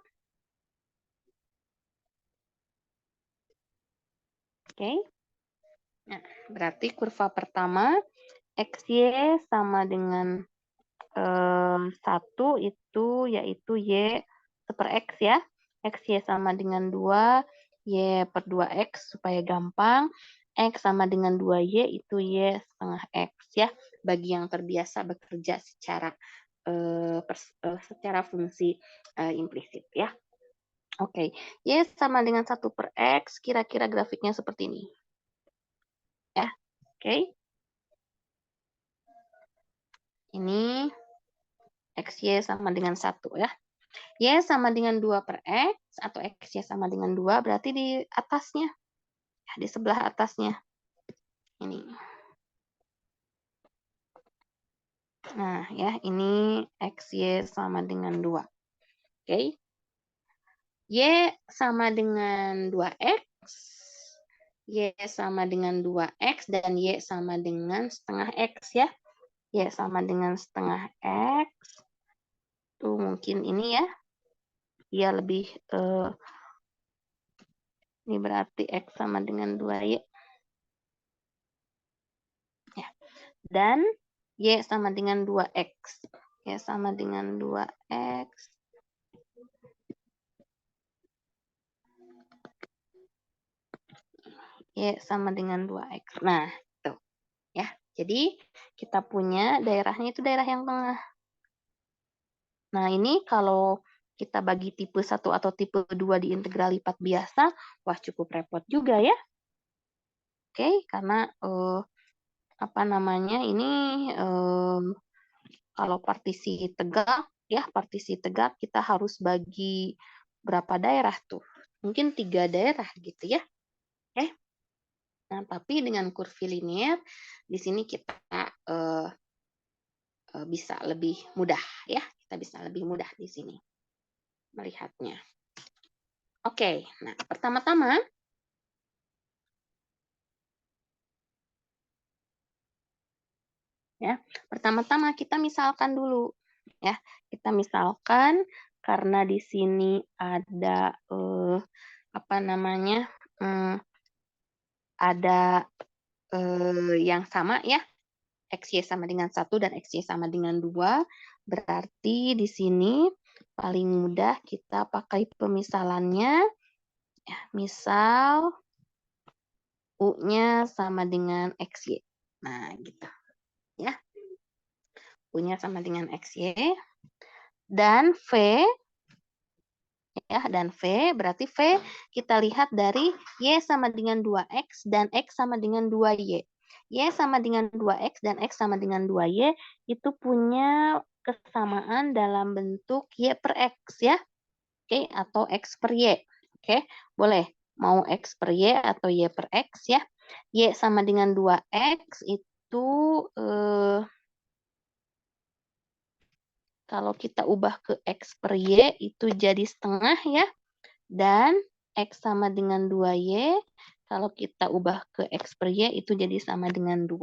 A: Oke. Nah, berarti kurva pertama XY sama dengan 1 itu yaitu Y per X ya. XY sama dengan 2, Y per 2X supaya gampang. X sama dengan 2Y itu Y setengah X ya. Bagi yang terbiasa bekerja secara secara fungsi implisit ya. Oke, Y sama dengan 1 per X, kira-kira grafiknya seperti ini. Ya, oke. Ini XY sama dengan 1 ya. Y sama dengan 2 per X, atau XY sama dengan 2, berarti di atasnya. Ya, di sebelah atasnya. Ini. Nah, ya, ini XY sama dengan 2. Oke. Y sama dengan 2X. Y sama dengan 2X, dan Y sama dengan setengah X ya. Y sama dengan setengah X. Tuh mungkin ini ya. Ya lebih, ini berarti X sama dengan 2Y. Ya. Dan Y sama dengan 2X. Y sama dengan 2X. Y sama dengan 2X. Nah, tuh. Ya. Jadi, kita punya daerahnya itu daerah yang tengah. Nah, ini kalau kita bagi tipe 1 atau tipe 2 di integral lipat biasa, wah cukup repot juga ya. Oke, karena apa namanya ini kalau partisi tegak ya, partisi tegak kita harus bagi berapa daerah tuh? Mungkin 3 daerah gitu ya. Oke. Nah, tapi dengan kurvilinier di sini kita bisa lebih mudah ya. Kita bisa lebih mudah di sini melihatnya. Oke, nah pertama-tama ya, pertama-tama kita misalkan dulu ya. Kita misalkan karena di sini ada apa namanya? Ada yang sama ya. XY sama dengan 1 dan XY sama dengan 2. Berarti di sini paling mudah kita pakai pemisalannya. Ya, misal U-nya sama dengan XY. Nah, gitu. Ya. U-nya sama dengan XY. Dan V, ya, dan V, berarti V kita lihat dari Y sama dengan 2X dan X sama dengan 2Y. Y sama dengan 2X dan X sama dengan 2Y itu punya kesamaan dalam bentuk Y per X ya. Oke, atau X per Y. Oke, boleh. Mau X per Y atau Y per X ya. Y sama dengan 2X itu kalau kita ubah ke X per Y itu jadi setengah ya. Dan X sama dengan 2Y, kalau kita ubah ke X per Y itu jadi sama dengan 2.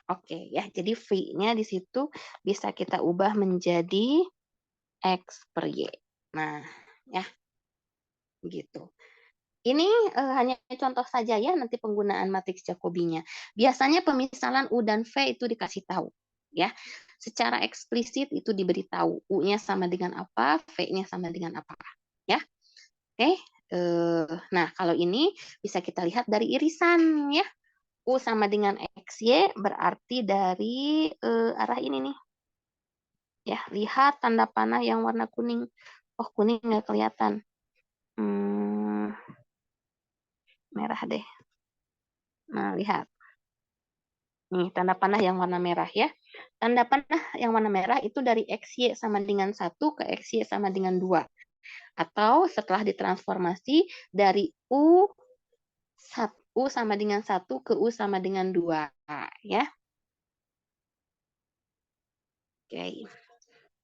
A: Oke ya, jadi V-nya di situ bisa kita ubah menjadi X per Y. Nah, ya, begitu. Ini hanya contoh saja ya, nanti penggunaan matriks Jacobi-nya. Biasanya pemisalan U dan V itu dikasih tahu. Ya, secara eksplisit itu diberitahu. U-nya sama dengan apa, V-nya sama dengan apa. Ya, oke. Nah, kalau ini bisa kita lihat dari irisan ya. U sama dengan XY berarti dari arah ini nih. Ya, lihat tanda panah yang warna kuning. Oh, kuning nggak kelihatan. Merah deh. Nah, lihat. Nih, tanda panah yang warna merah ya. Tanda panah yang warna merah itu dari XY sama dengan 1 ke XY sama dengan 2. Atau setelah ditransformasi dari U sama dengan 1 ke U sama dengan 2. Ya. Oke.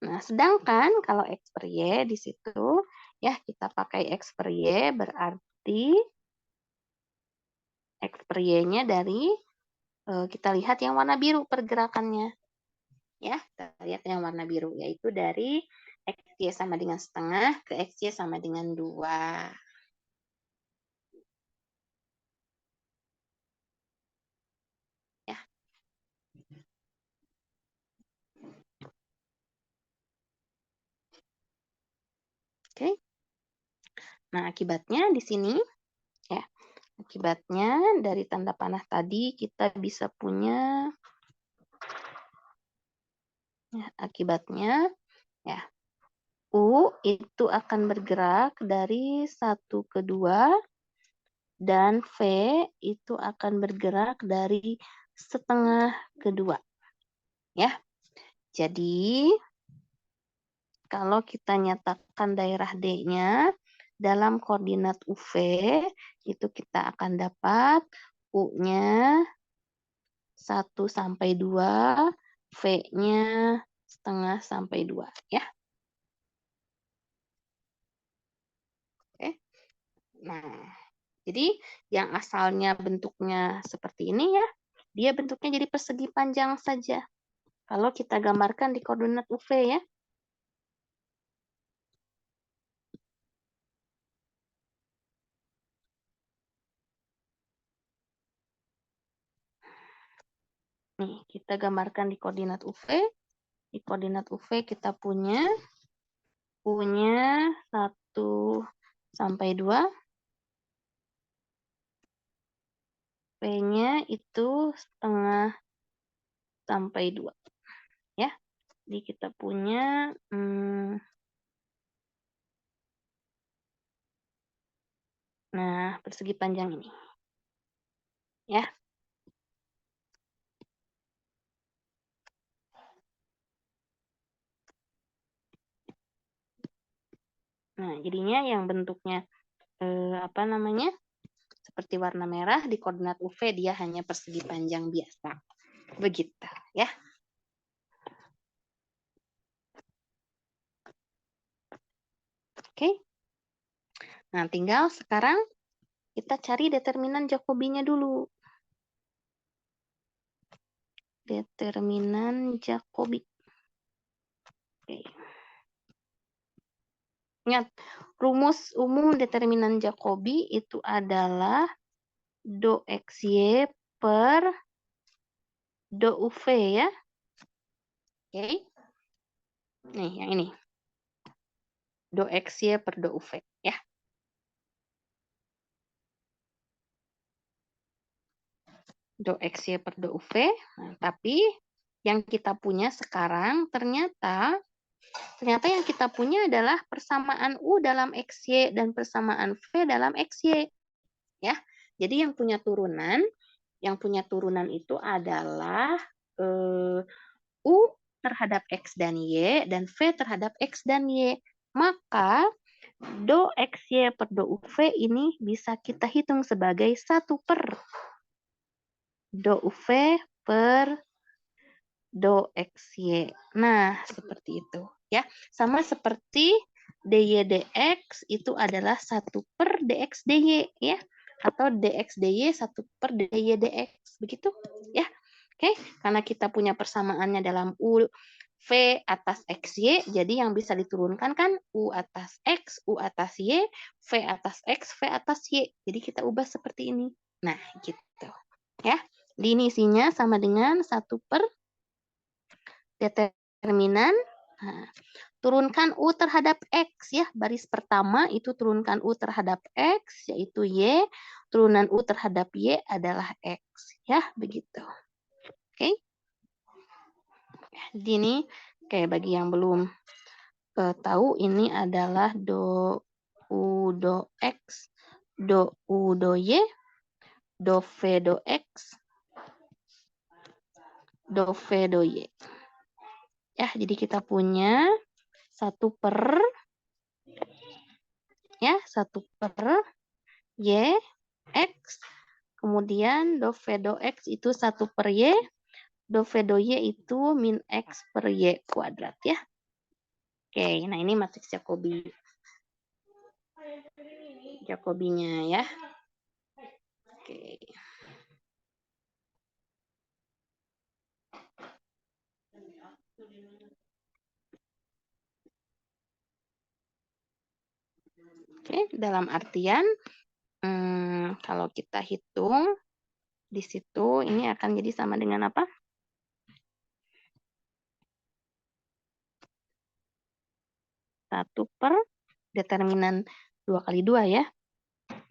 A: Nah, sedangkan kalau X per Y di situ, ya kita pakai X per Y berarti X per Y-nya dari, kita lihat yang warna biru pergerakannya. Ya, kita lihat yang warna biru, yaitu dari XY sama dengan setengah ke XY sama dengan 2. Ya. Oke. Nah, akibatnya di sini, ya, akibatnya dari tanda panah tadi kita bisa punya, Ya, akibatnya, ya, U itu akan bergerak dari 1 ke 2, dan V itu akan bergerak dari 1/2 ke 2. Ya. Jadi, kalau kita nyatakan daerah D-nya dalam koordinat UV, itu kita akan dapat U-nya 1 sampai 2, V-nya 1/2 sampai 2. Ya. Oke. Nah, jadi yang asalnya bentuknya seperti ini ya, dia bentuknya jadi persegi panjang saja. Kalau kita gambarkan di koordinat UV ya. Nih, kita gambarkan di koordinat UV. Di koordinat UV kita punya U-nya 1 sampai 2. P-nya itu 1/2 sampai 2. Ya. Jadi kita punya nah, persegi panjang ini. Ya. Nah, jadinya yang bentuknya apa namanya? Seperti warna merah di koordinat UV dia hanya persegi panjang biasa. Begitu, ya. Oke. Nah, tinggal sekarang kita cari determinan Jacobi-nya dulu. Determinan Jacobi. Oke. Ingat, rumus umum determinan Jacobi itu adalah do XY per do UV ya. Oke. Nih, yang ini. Do XY per do UV ya. Do XY per do UV. Nah, tapi yang kita punya sekarang ternyata yang kita punya adalah persamaan U dalam XY dan persamaan V dalam XY. Ya. Jadi yang punya turunan itu adalah U terhadap X dan Y dan V terhadap X dan Y. Maka do XY per do UV ini bisa kita hitung sebagai 1 per do UV per do XY. Nah, seperti itu ya. Sama seperti dy dx itu adalah 1 per dx dy ya, atau dx dy 1 per dy dx begitu ya. Oke, karena kita punya persamaannya dalam U V atas XY, jadi yang bisa diturunkan kan U atas X, U atas Y, V atas X, V atas Y. Jadi kita ubah seperti ini. Nah, gitu ya. Definisinya sama dengan 1 per determinan. Nah, turunkan U terhadap X ya. Baris pertama itu turunkan U terhadap X, yaitu Y. Turunan U terhadap Y adalah X. Ya, begitu. Oke. Jadi ini kayak bagi yang belum tahu, ini adalah do U do X, do U do Y, do V do X, do V do Y. Ya, jadi kita punya 1 per ya, 1 per Y X, kemudian do V do X itu 1 per Y, do V do Y itu min X per Y kuadrat ya. Oke, nah ini matriks Jacobinya ya. Oke. Oke, dalam artian kalau kita hitung di situ ini akan jadi sama dengan apa? 1 per determinan 2 kali 2 ya.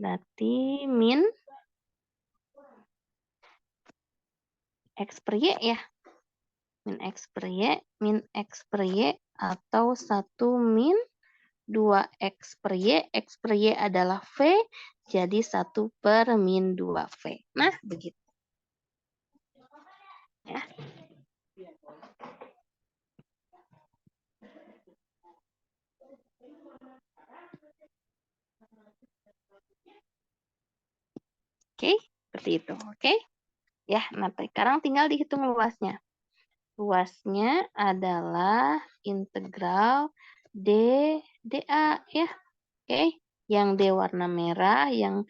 A: Berarti min X per Y ya. min X per Y, atau 1 min 2X per Y adalah V, jadi 1 per min 2V. Nah, begitu. Ya. Oke, seperti itu. Oke. Ya, nah sekarang tinggal dihitung luasnya. Luasnya adalah integral dA ya. Oke, yang D warna merah, yang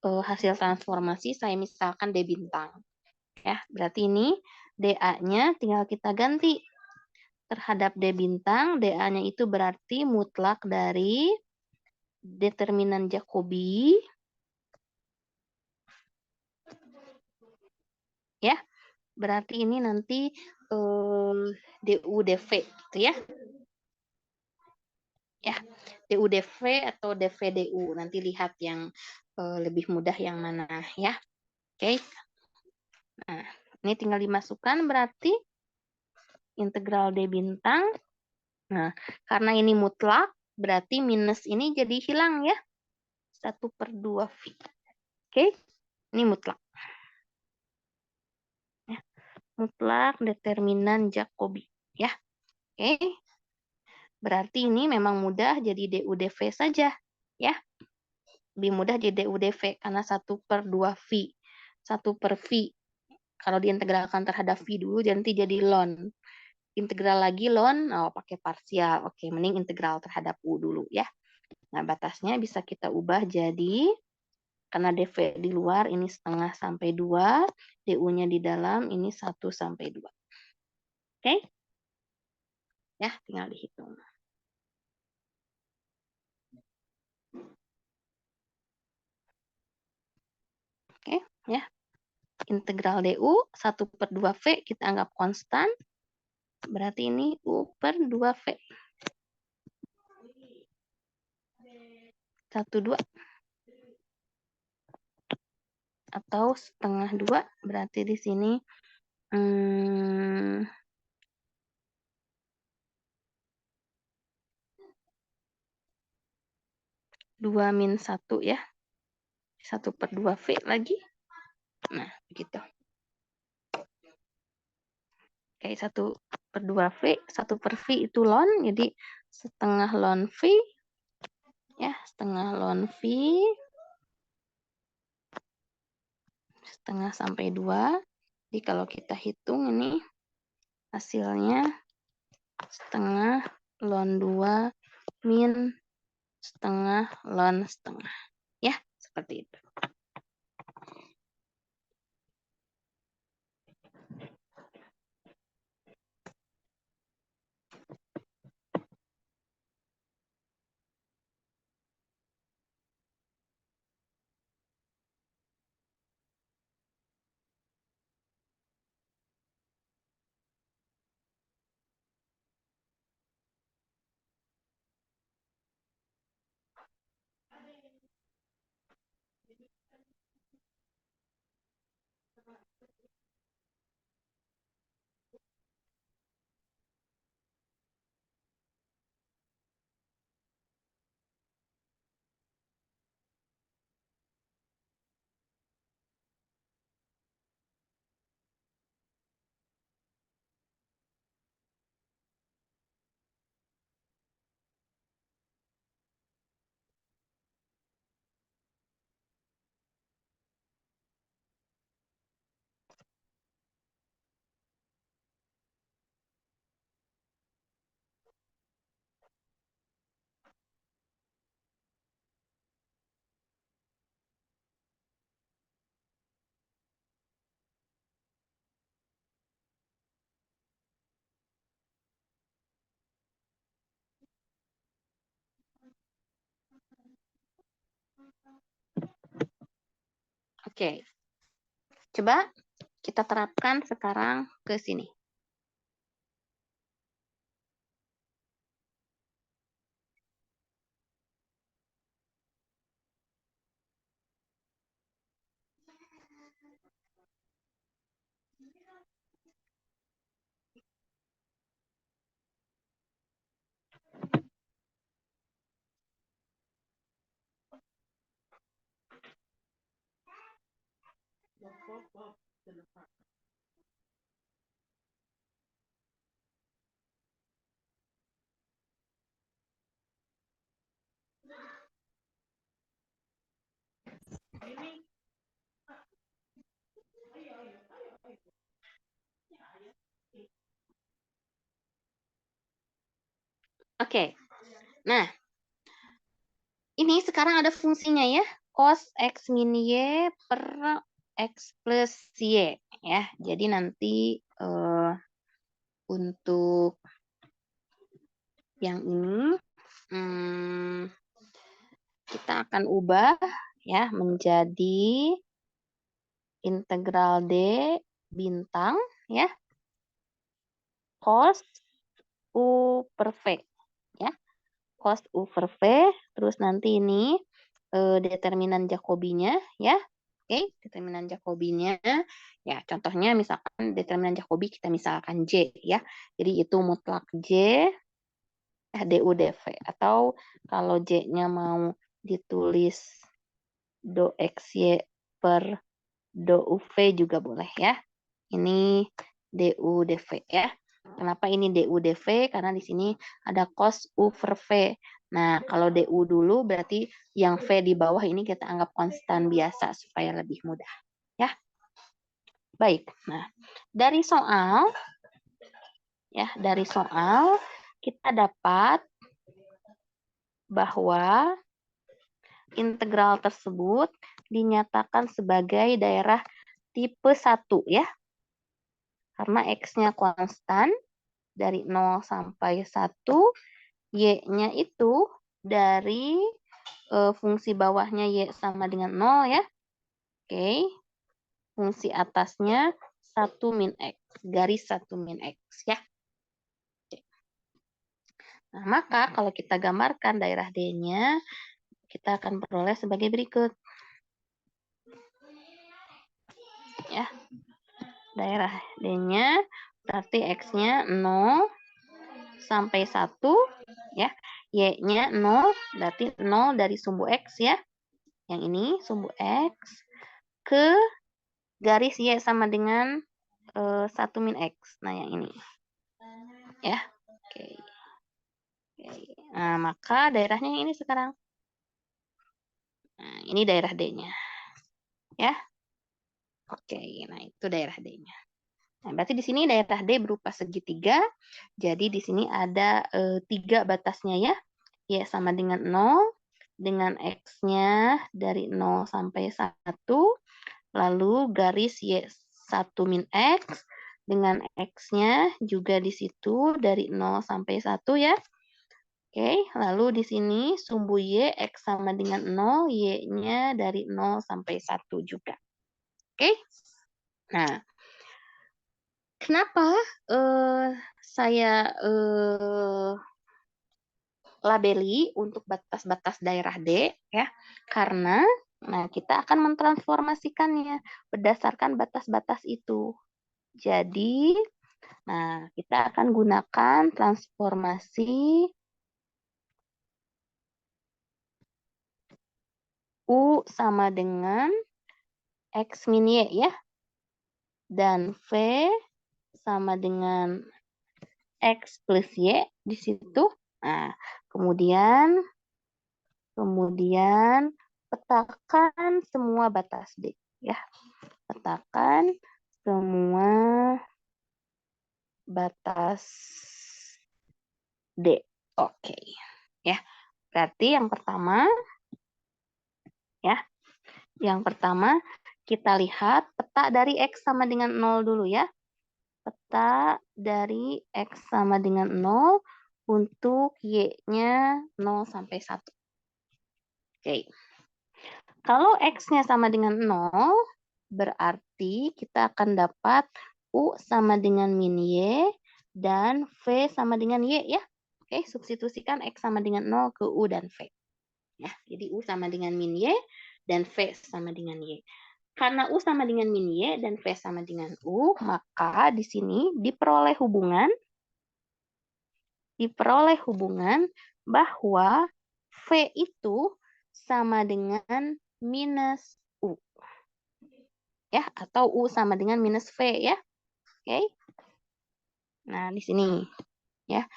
A: hasil transformasi saya misalkan D bintang. Ya, berarti ini dA-nya tinggal kita ganti terhadap D bintang. dA-nya itu berarti mutlak dari determinan Jacobi. Ya, berarti ini nanti DU DV gitu ya. Ya, DU DV atau DV DU. Nanti lihat yang lebih mudah yang mana ya. Oke. Nah, ini tinggal dimasukkan berarti integral D bintang. Nah, karena ini mutlak, berarti minus ini jadi hilang ya. 1/2V. Oke, ini mutlak. Ya, mutlak determinan Jacobi. Ya, oke. Berarti ini memang mudah jadi DU DV saja. Ya, lebih mudah jadi DU DV karena 1/2V. 1/V. Kalau diintegralkan terhadap V dulu, nanti jadi ln. Integral lagi ln, pakai parsial. Oke, mending integral terhadap U dulu ya. Nah, batasnya bisa kita ubah jadi, karena DV di luar, ini 1/2 sampai 2. DU-nya di dalam, ini 1 sampai 2. Oke? Ya, tinggal dihitung. Oke, ya. Integral DU 1/2V kita anggap konstan. Berarti ini U per 2V. 1/2. Atau 1/2, berarti di sini 2 min 1 ya. 1/2V lagi. Nah, begitu. Oke, 1/2V, 1/V itu ln, jadi 1/2 ln V. Ya, 1/2 ln V. 1/2 sampai 2. Jadi kalau kita hitung ini hasilnya 1/2 ln 2 min 1/2 ln 1/2. Ya, seperti itu. Oke. Coba kita terapkan sekarang ke sini. Oke. Nah, ini sekarang ada fungsinya ya. Cos X min Y per X plus Y. Ya, jadi nanti untuk yang ini kita akan ubah ya menjadi integral D bintang ya cos U per V ya. Cos U per V, terus nanti ini determinan Jacobinya ya. Oke, determinan Jacobinya ya contohnya misalkan determinan Jacobi kita misalkan J ya. Jadi itu mutlak J du dv atau kalau J-nya mau ditulis do xy per do uv juga boleh ya. Ini du dv ya. Kenapa ini du dv? Karena di sini ada cos u per v. Nah, kalau du dulu berarti yang v di bawah ini kita anggap konstan biasa supaya lebih mudah ya. Baik. Nah, dari soal kita dapat bahwa integral tersebut dinyatakan sebagai daerah tipe 1 ya. Karena X-nya konstan dari 0 sampai 1, Y-nya itu dari fungsi bawahnya Y sama dengan 0 ya. Oke. Fungsi atasnya 1 min X, garis 1 min X ya. Nah, maka kalau kita gambarkan daerah D-nya, kita akan peroleh sebagai berikut. Ya. Daerah D-nya berarti X-nya 0 sampai 1 ya. Y-nya 0 berarti 0 dari sumbu X ya. Yang ini sumbu X ke garis Y sama dengan 1 min X. Nah, yang ini. Ya. Oke. Nah, maka daerahnya yang ini sekarang. Nah, ini daerah D-nya. Ya. Oke, nah itu daerah D-nya. Nah, berarti di sini daerah D berupa segitiga. Jadi di sini ada 3 batasnya ya. Y sama dengan 0. Dengan X-nya dari 0 sampai 1. Lalu garis Y 1 min X. Dengan X-nya juga di situ dari 0 sampai 1 ya. Oke, lalu di sini sumbu Y X sama dengan 0. Y-nya dari 0 sampai 1 juga. Oke. Nah, kenapa saya labeli untuk batas-batas daerah D ya? Karena kita akan mentransformasikannya berdasarkan batas-batas itu. Jadi, kita akan gunakan transformasi U sama dengan X min Y ya. Dan V sama dengan X plus Y di situ. Nah, kemudian petakan semua batas D ya. Petakan semua batas D. Oke. Ya. Berarti yang pertama kita lihat peta dari X sama dengan 0 dulu ya. Peta dari X sama dengan 0 untuk Y-nya 0 sampai 1. Oke. Kalau X-nya sama dengan 0, berarti kita akan dapat U sama dengan min Y dan V sama dengan Y ya. Oke, substitusikan X sama dengan 0 ke U dan V. Ya, jadi U sama dengan min Y dan V sama dengan Y. Karena U sama dengan min Y dan V sama dengan U, maka di sini diperoleh hubungan bahwa V itu sama dengan minus U. ya, atau U sama dengan minus V ya. Oke. Nah, di sini ya.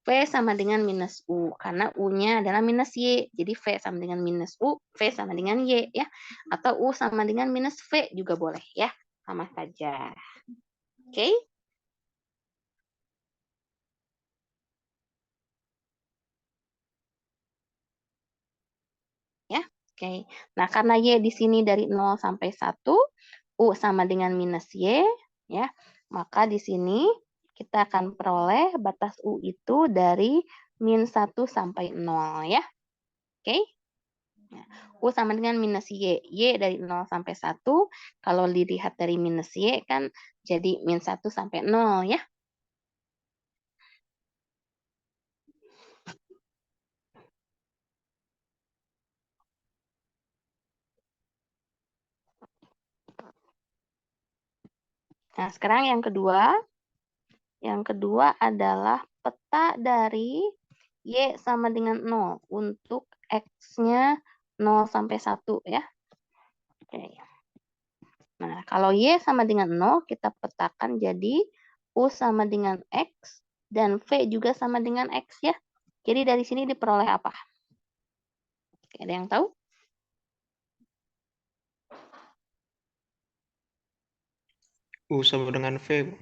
A: V sama dengan minus U, karena U-nya adalah minus Y. Jadi V sama dengan minus U, V sama dengan Y ya. Atau U sama dengan minus V juga boleh ya. Sama saja. Oke. Ya, oke. Nah, karena Y di sini dari 0 sampai 1, U sama dengan minus Y, ya. Maka di sini kita akan peroleh batas U itu dari min 1 sampai 0 ya. Oke. Nah, U sama dengan minus Y. Y dari 0 sampai 1. Kalau dilihat dari minus Y kan jadi min 1 sampai 0 ya. Nah, sekarang yang kedua. Yang kedua adalah peta dari Y sama dengan 0 untuk X-nya 0 sampai 1 ya. Oke. Nah, kalau Y sama dengan 0, kita petakan jadi U sama dengan X dan V juga sama dengan X ya. Jadi dari sini diperoleh apa? Oke, ada yang tahu?
B: U sama dengan V.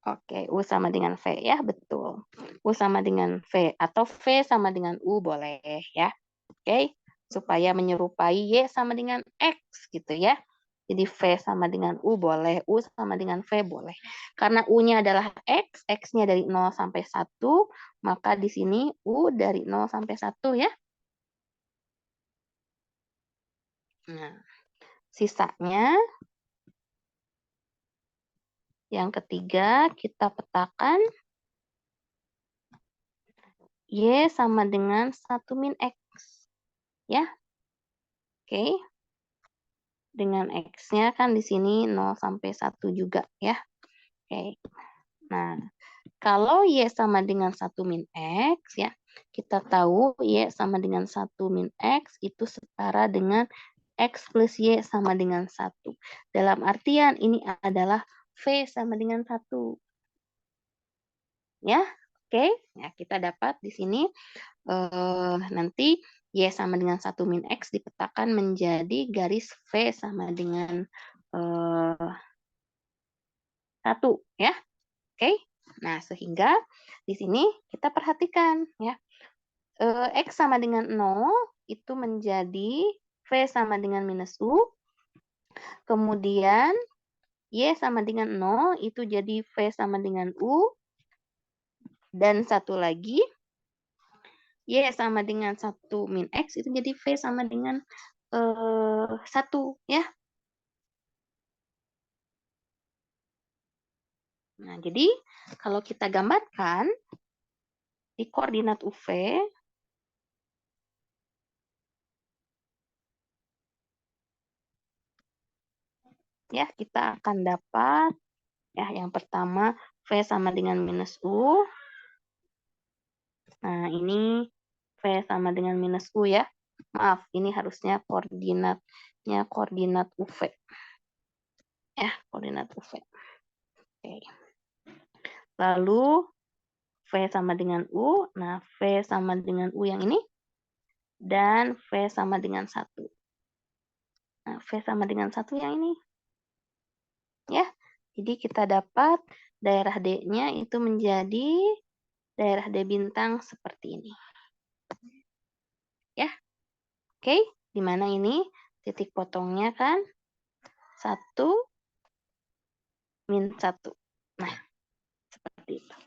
A: Oke, U sama dengan V ya, betul. U sama dengan V atau V sama dengan U boleh ya. Oke, supaya menyerupai Y sama dengan X gitu ya. Jadi V sama dengan U boleh, U sama dengan V boleh. Karena U-nya adalah X, X-nya dari 0 sampai 1, maka di sini U dari 0 sampai 1 ya. Nah, sisanya yang ketiga kita petakan Y sama dengan 1 min X. Ya. Oke. Dengan X-nya kan di sini 0 sampai 1 juga ya. Oke. Nah, kalau Y sama dengan 1 min X ya, kita tahu Y sama dengan 1 min X itu setara dengan X plus Y sama dengan 1. Dalam artian ini adalah V sama dengan 1. Ya, oke. Ya, kita dapat di sini nanti Y sama dengan 1 min X dipetakan menjadi garis V sama dengan 1 ya. Oke. Nah, sehingga di sini kita perhatikan ya. X sama dengan 0 itu menjadi V sama dengan minus U. Kemudian Y sama dengan 0 itu jadi V sama dengan U. Dan satu lagi Y sama dengan 1 min X itu jadi V sama dengan 1 ya. Nah, jadi kalau kita gambarkan di koordinat UV ya, kita akan dapat ya yang pertama V sama dengan minus U. Nah, ini V sama dengan minus U ya. Maaf, ini harusnya koordinatnya koordinat UV. Ya, koordinat UV. Oke. Lalu V sama dengan U. Nah, V sama dengan U yang ini. Dan V sama dengan 1. Nah, V sama dengan 1 yang ini. Ya, jadi kita dapat daerah D-nya itu menjadi daerah D bintang seperti ini. Ya, oke. Di mana ini titik potongnya kan 1 min 1. Nah, seperti itu.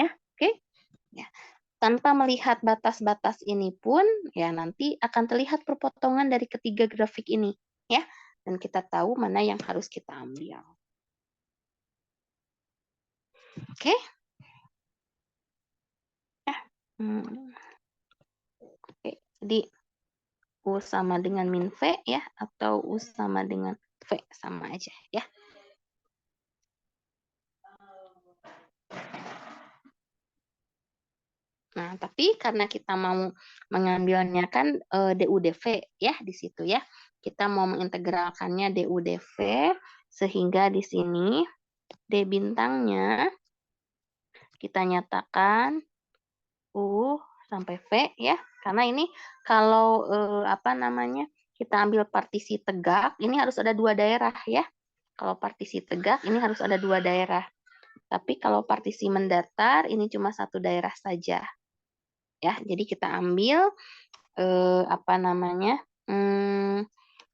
A: Ya, oke. Ya. Tanpa melihat batas-batas ini pun, ya nanti akan terlihat perpotongan dari ketiga grafik ini. Ya, dan kita tahu mana yang harus kita ambil. Oke. Ya. Oke, jadi U sama dengan min V ya, atau U sama dengan V, sama aja ya. Nah, tapi karena kita mau mengambilnya kan DU DV ya di situ ya. Kita mau mengintegralkannya du dv, sehingga di sini d bintangnya kita nyatakan u sampai v ya. Karena ini kalau kita ambil partisi tegak, ini harus ada 2 daerah ya. Kalau partisi tegak ini harus ada 2 daerah. Tapi kalau partisi mendatar ini cuma 1 daerah saja. Ya, jadi kita ambil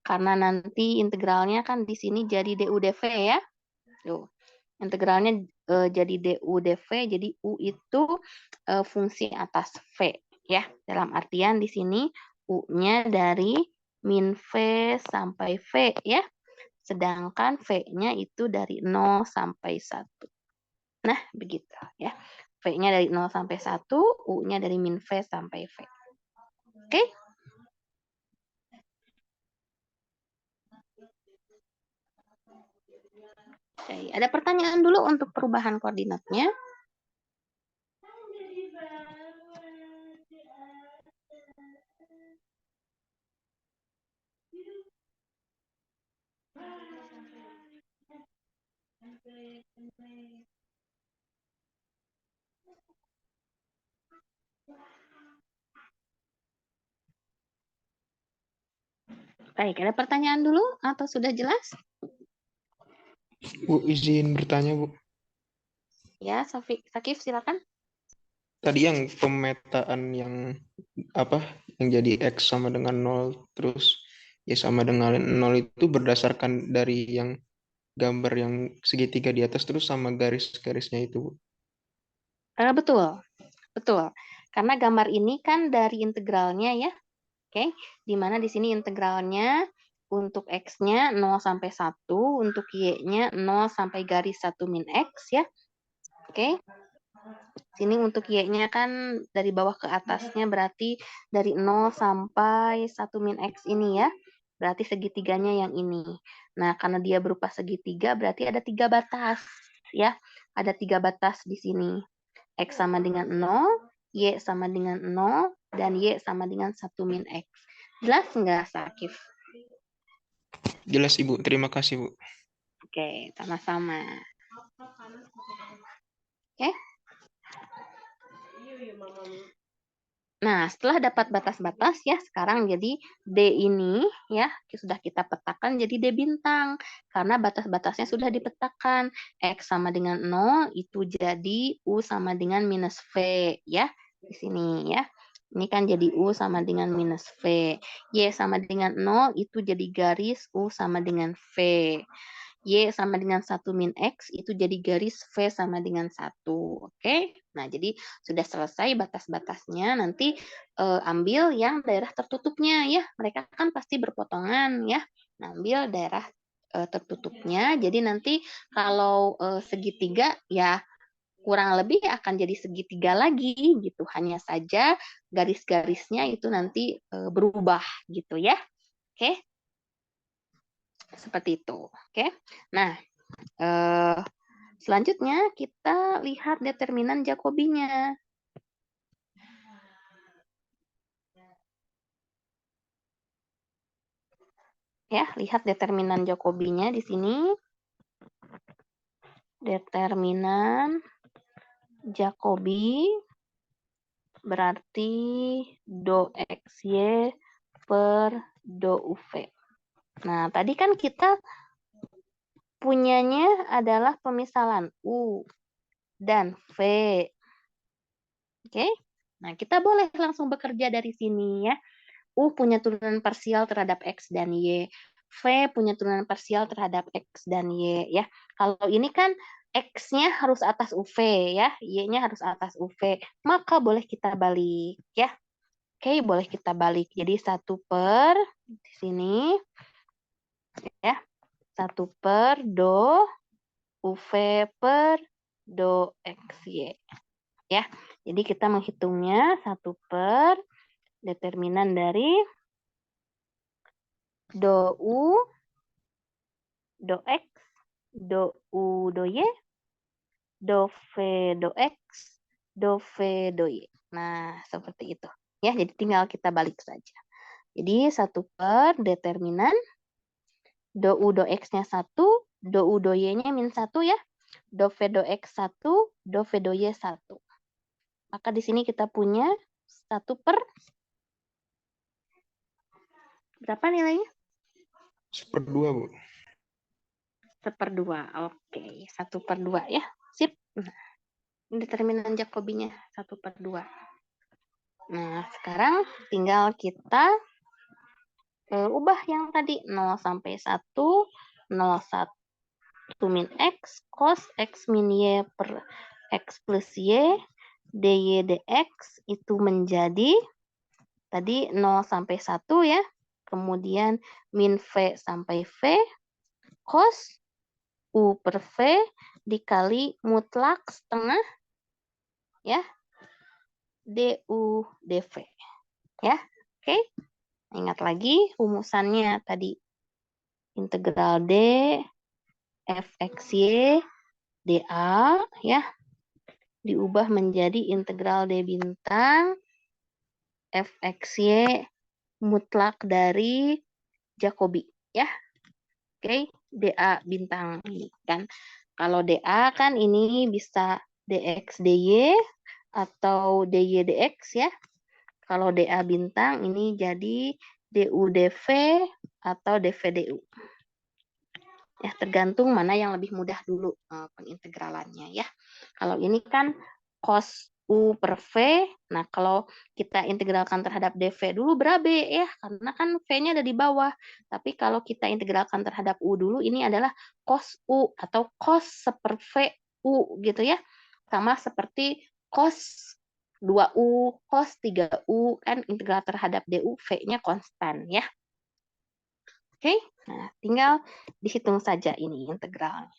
A: karena nanti integralnya kan di sini jadi du dv ya. Tuh. Integralnya jadi du dv, jadi u itu fungsi atas v ya. Dalam artian di sini u-nya dari min v sampai v ya. Sedangkan v-nya itu dari 0 sampai 1. Nah, begitu ya. V-nya dari 0 sampai 1, U-nya dari min V sampai V. Oke? Oke, ada pertanyaan dulu untuk perubahan koordinatnya? Baik, ada pertanyaan dulu atau sudah jelas?
D: Bu, izin bertanya, Bu.
A: Ya, Sakif silakan.
D: Tadi yang pemetaan yang jadi X sama dengan 0, terus Y sama dengan 0 itu berdasarkan dari yang gambar yang segitiga di atas terus sama garis-garisnya itu, Bu.
A: Betul, betul. Karena gambar ini kan dari integralnya ya. Oke, di mana di sini integralnya untuk X-nya 0 sampai 1, untuk Y-nya 0 sampai garis 1 min X ya. Oke. Sini untuk Y-nya kan dari bawah ke atasnya berarti dari 0 sampai 1 min X ini ya. Berarti segitiganya yang ini. Nah, karena dia berupa segitiga berarti ada 3 batas ya. Ada 3 batas di sini. X sama dengan 0, Y sama dengan 0, dan Y sama dengan 1 min X. Jelas nggak, Sakif?
D: Jelas, Ibu. Terima kasih, Bu.
A: Oke, sama-sama. Oke. Nah, setelah dapat batas-batas ya, sekarang jadi D ini ya sudah kita petakan jadi D bintang. Karena batas-batasnya sudah dipetakan. X sama dengan 0 itu jadi U sama dengan minus V ya. Di sini ya. Ini kan jadi U sama dengan minus V. Y sama dengan 0 itu jadi garis U sama dengan V. Y sama dengan 1 min X itu jadi garis V sama dengan 1. Oke. Nah, jadi sudah selesai batas-batasnya. Nanti ambil yang daerah tertutupnya ya. Mereka kan pasti berpotongan ya. Nah, ambil daerah tertutupnya. Jadi nanti kalau segitiga ya kurang lebih akan jadi segitiga lagi gitu. Hanya saja garis-garisnya itu nanti berubah gitu ya. Oke. Seperti itu. Oke. Nah, selanjutnya kita lihat determinan Jacobi-nya. Ya, lihat determinan Jacobi-nya di sini. Determinan Jacobi berarti do XY per do UV. Nah, tadi kan kita punyanya adalah pemisalan U dan V. Oke? Nah, kita boleh langsung bekerja dari sini ya. U punya turunan parsial terhadap X dan Y. V punya turunan parsial terhadap X dan Y ya. Kalau ini kan X-nya harus atas UV ya, Y-nya harus atas UV. Maka boleh kita balik ya. Oke, boleh kita balik. Jadi 1 per di sini ya. 1 per do UV per do XY ya. Jadi kita menghitungnya 1 per determinan dari do U, do X, do U, do Y, do V, do X, do V, do Y. Nah, seperti itu. Ya, jadi tinggal kita balik saja. Jadi 1 per determinan do U do X-nya 1, do U do Y-nya min 1 ya. Do V do X 1, do V do Y 1. Maka di sini kita punya 1 per berapa nilainya?
D: 1/2, Bu.
A: 1/2. Oke, 1/2 ya. Sip. Nah, determinan Jacobinya 1/2. Nah, sekarang tinggal kita ubah yang tadi 0 sampai 1, 0 min X, cos X min Y per X plus Y, dy dx itu menjadi tadi 0 sampai 1 ya. Kemudian min V sampai V, cos U per V dikali mutlak setengah ya du dv ya. Oke. Ingat lagi rumusannya tadi integral d fxy dA ya diubah menjadi integral d bintang fxy mutlak dari Jacobi ya. Oke, dA bintang ini kan. Kalau dA kan ini bisa dx dy atau dy dx ya. Kalau dA bintang ini jadi du dv atau dv du. Ya, tergantung mana yang lebih mudah dulu pengintegralannya ya. Kalau ini kan cos U per V, nah kalau kita integralkan terhadap dv dulu berabe ya, karena kan V-nya ada di bawah. Tapi kalau kita integralkan terhadap U dulu, ini adalah cos U atau cos seper V U gitu ya. Sama seperti cos 2U, cos 3U, kan integral terhadap DU, V-nya konstan ya. Oke, nah tinggal dihitung saja ini integralnya.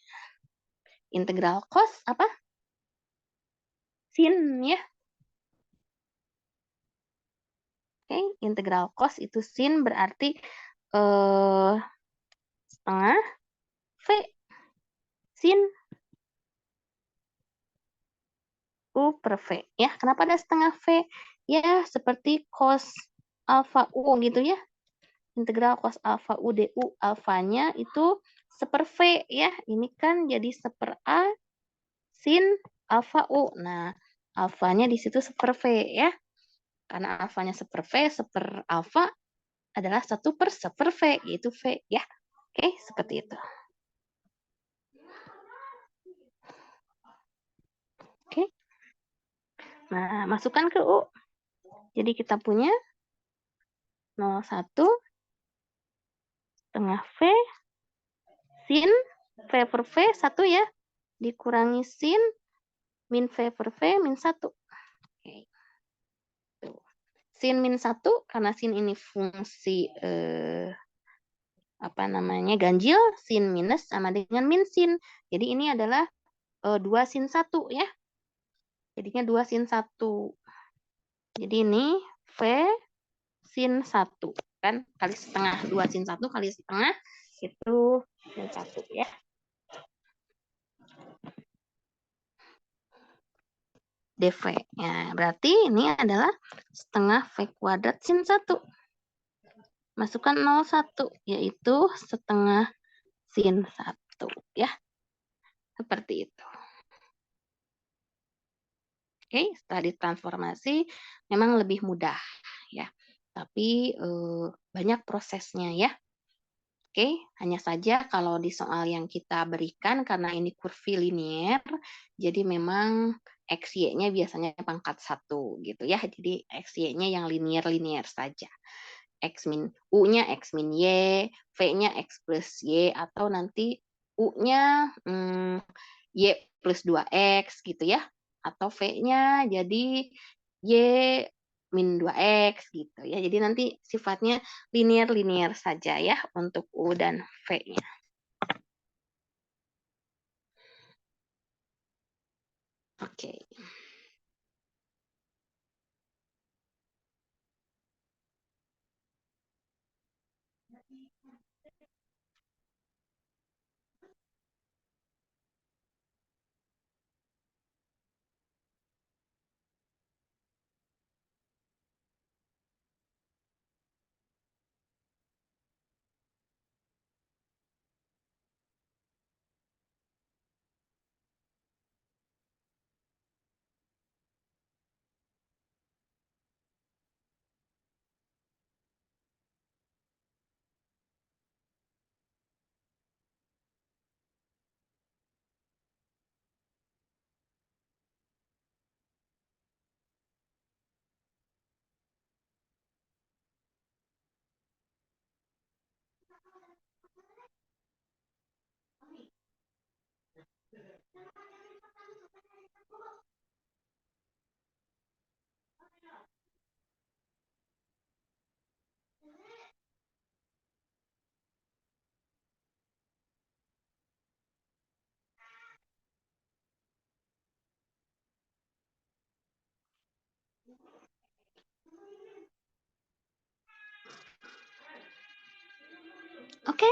A: Integral cos apa? Sin ya. Oke, integral cos itu sin berarti setengah V sin U per V. Ya, kenapa ada setengah V? Ya, seperti cos alfa U gitu ya. Integral cos alfa U du, alfanya itu seper V ya. Ini kan jadi seper A sin alfa U. Nah, alfanya di situ seper V ya. Karena alfanya seper V, seper alfa adalah 1 per seper V, yaitu V ya. Oke, seperti itu. Oke. Nah, masukkan ke U. Jadi kita punya 0,1 setengah V sin V per V 1 ya. Dikurangi sin min V per V min 1. Oke. Tuh. Sin min 1 karena sin ini fungsi apa namanya ganjil, sin minus sama dengan min sin. Jadi ini adalah 2 sin 1 ya. Jadinya 2 sin 1. Jadi ini V sin 1 kan kali setengah 2 sin 1 kali setengah itu sin 1 ya. dv. Ya, berarti ini adalah setengah V kuadrat sin 1. Masukkan 0,1 yaitu setengah sin 1 ya. Seperti itu. Oke, setelah ditransformasi memang lebih mudah ya. Tapi banyak prosesnya ya. Oke, hanya saja kalau di soal yang kita berikan karena ini kurvilinier, jadi memang XY-nya biasanya pangkat 1 gitu ya. Jadi XY-nya yang linier-linier saja. X min U-nya X min Y, V-nya X plus Y, atau nanti U-nya Y plus 2X gitu ya. Atau V-nya jadi Y min 2X gitu ya. Jadi nanti sifatnya linier-linier saja ya untuk U dan V-nya. Oke. Oke,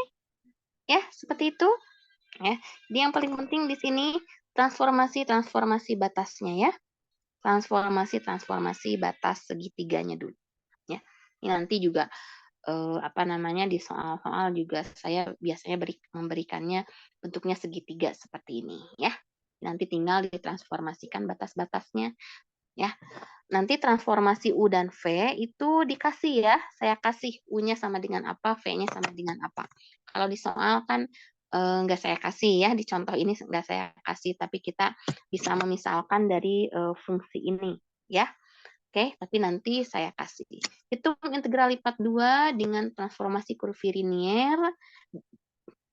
A: ya seperti itu. Ya, jadi yang paling penting di sini transformasi batasnya ya, transformasi batas segitiganya dulu. Ya, ini nanti juga di soal-soal juga saya biasanya memberikannya bentuknya segitiga seperti ini ya. Nanti tinggal ditransformasikan batas-batasnya ya. Nanti transformasi U dan V itu dikasih ya. Saya kasih U-nya sama dengan apa, V-nya sama dengan apa. Kalau di soal kan nggak saya kasih ya, di contoh ini nggak saya kasih, tapi kita bisa memisalkan dari fungsi ini ya. Oke, tapi nanti saya kasih. Hitung integral lipat 2 dengan transformasi kurvilinier,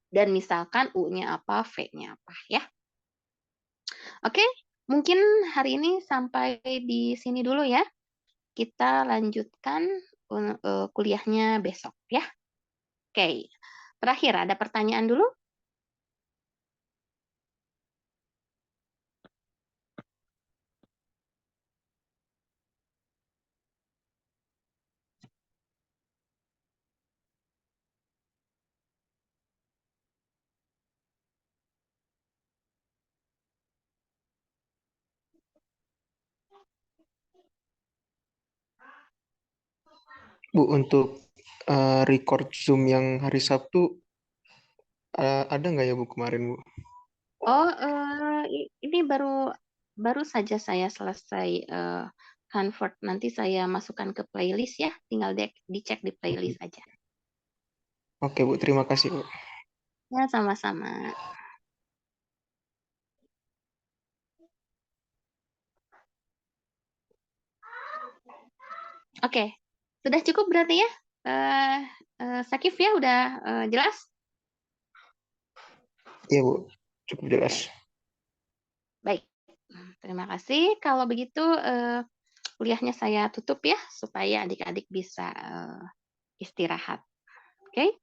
A: dan misalkan U-nya apa, V-nya apa ya. Oke, mungkin hari ini sampai di sini dulu ya. Kita lanjutkan kuliahnya besok ya. Oke, terakhir ada pertanyaan dulu?
D: Bu, untuk record Zoom yang hari Sabtu ada nggak ya Bu kemarin Bu?
A: Oh, ini baru saja saya selesai convert. Nanti saya masukkan ke playlist ya. Tinggal dicek di playlist aja.
D: Oke Bu, terima kasih Bu.
A: Ya, sama-sama. Oke, sudah cukup berarti ya? Sakif ya, udah jelas?
D: Iya Bu, cukup jelas.
A: Baik, terima kasih. Kalau begitu kuliahnya saya tutup ya, supaya adik-adik bisa istirahat. Oke?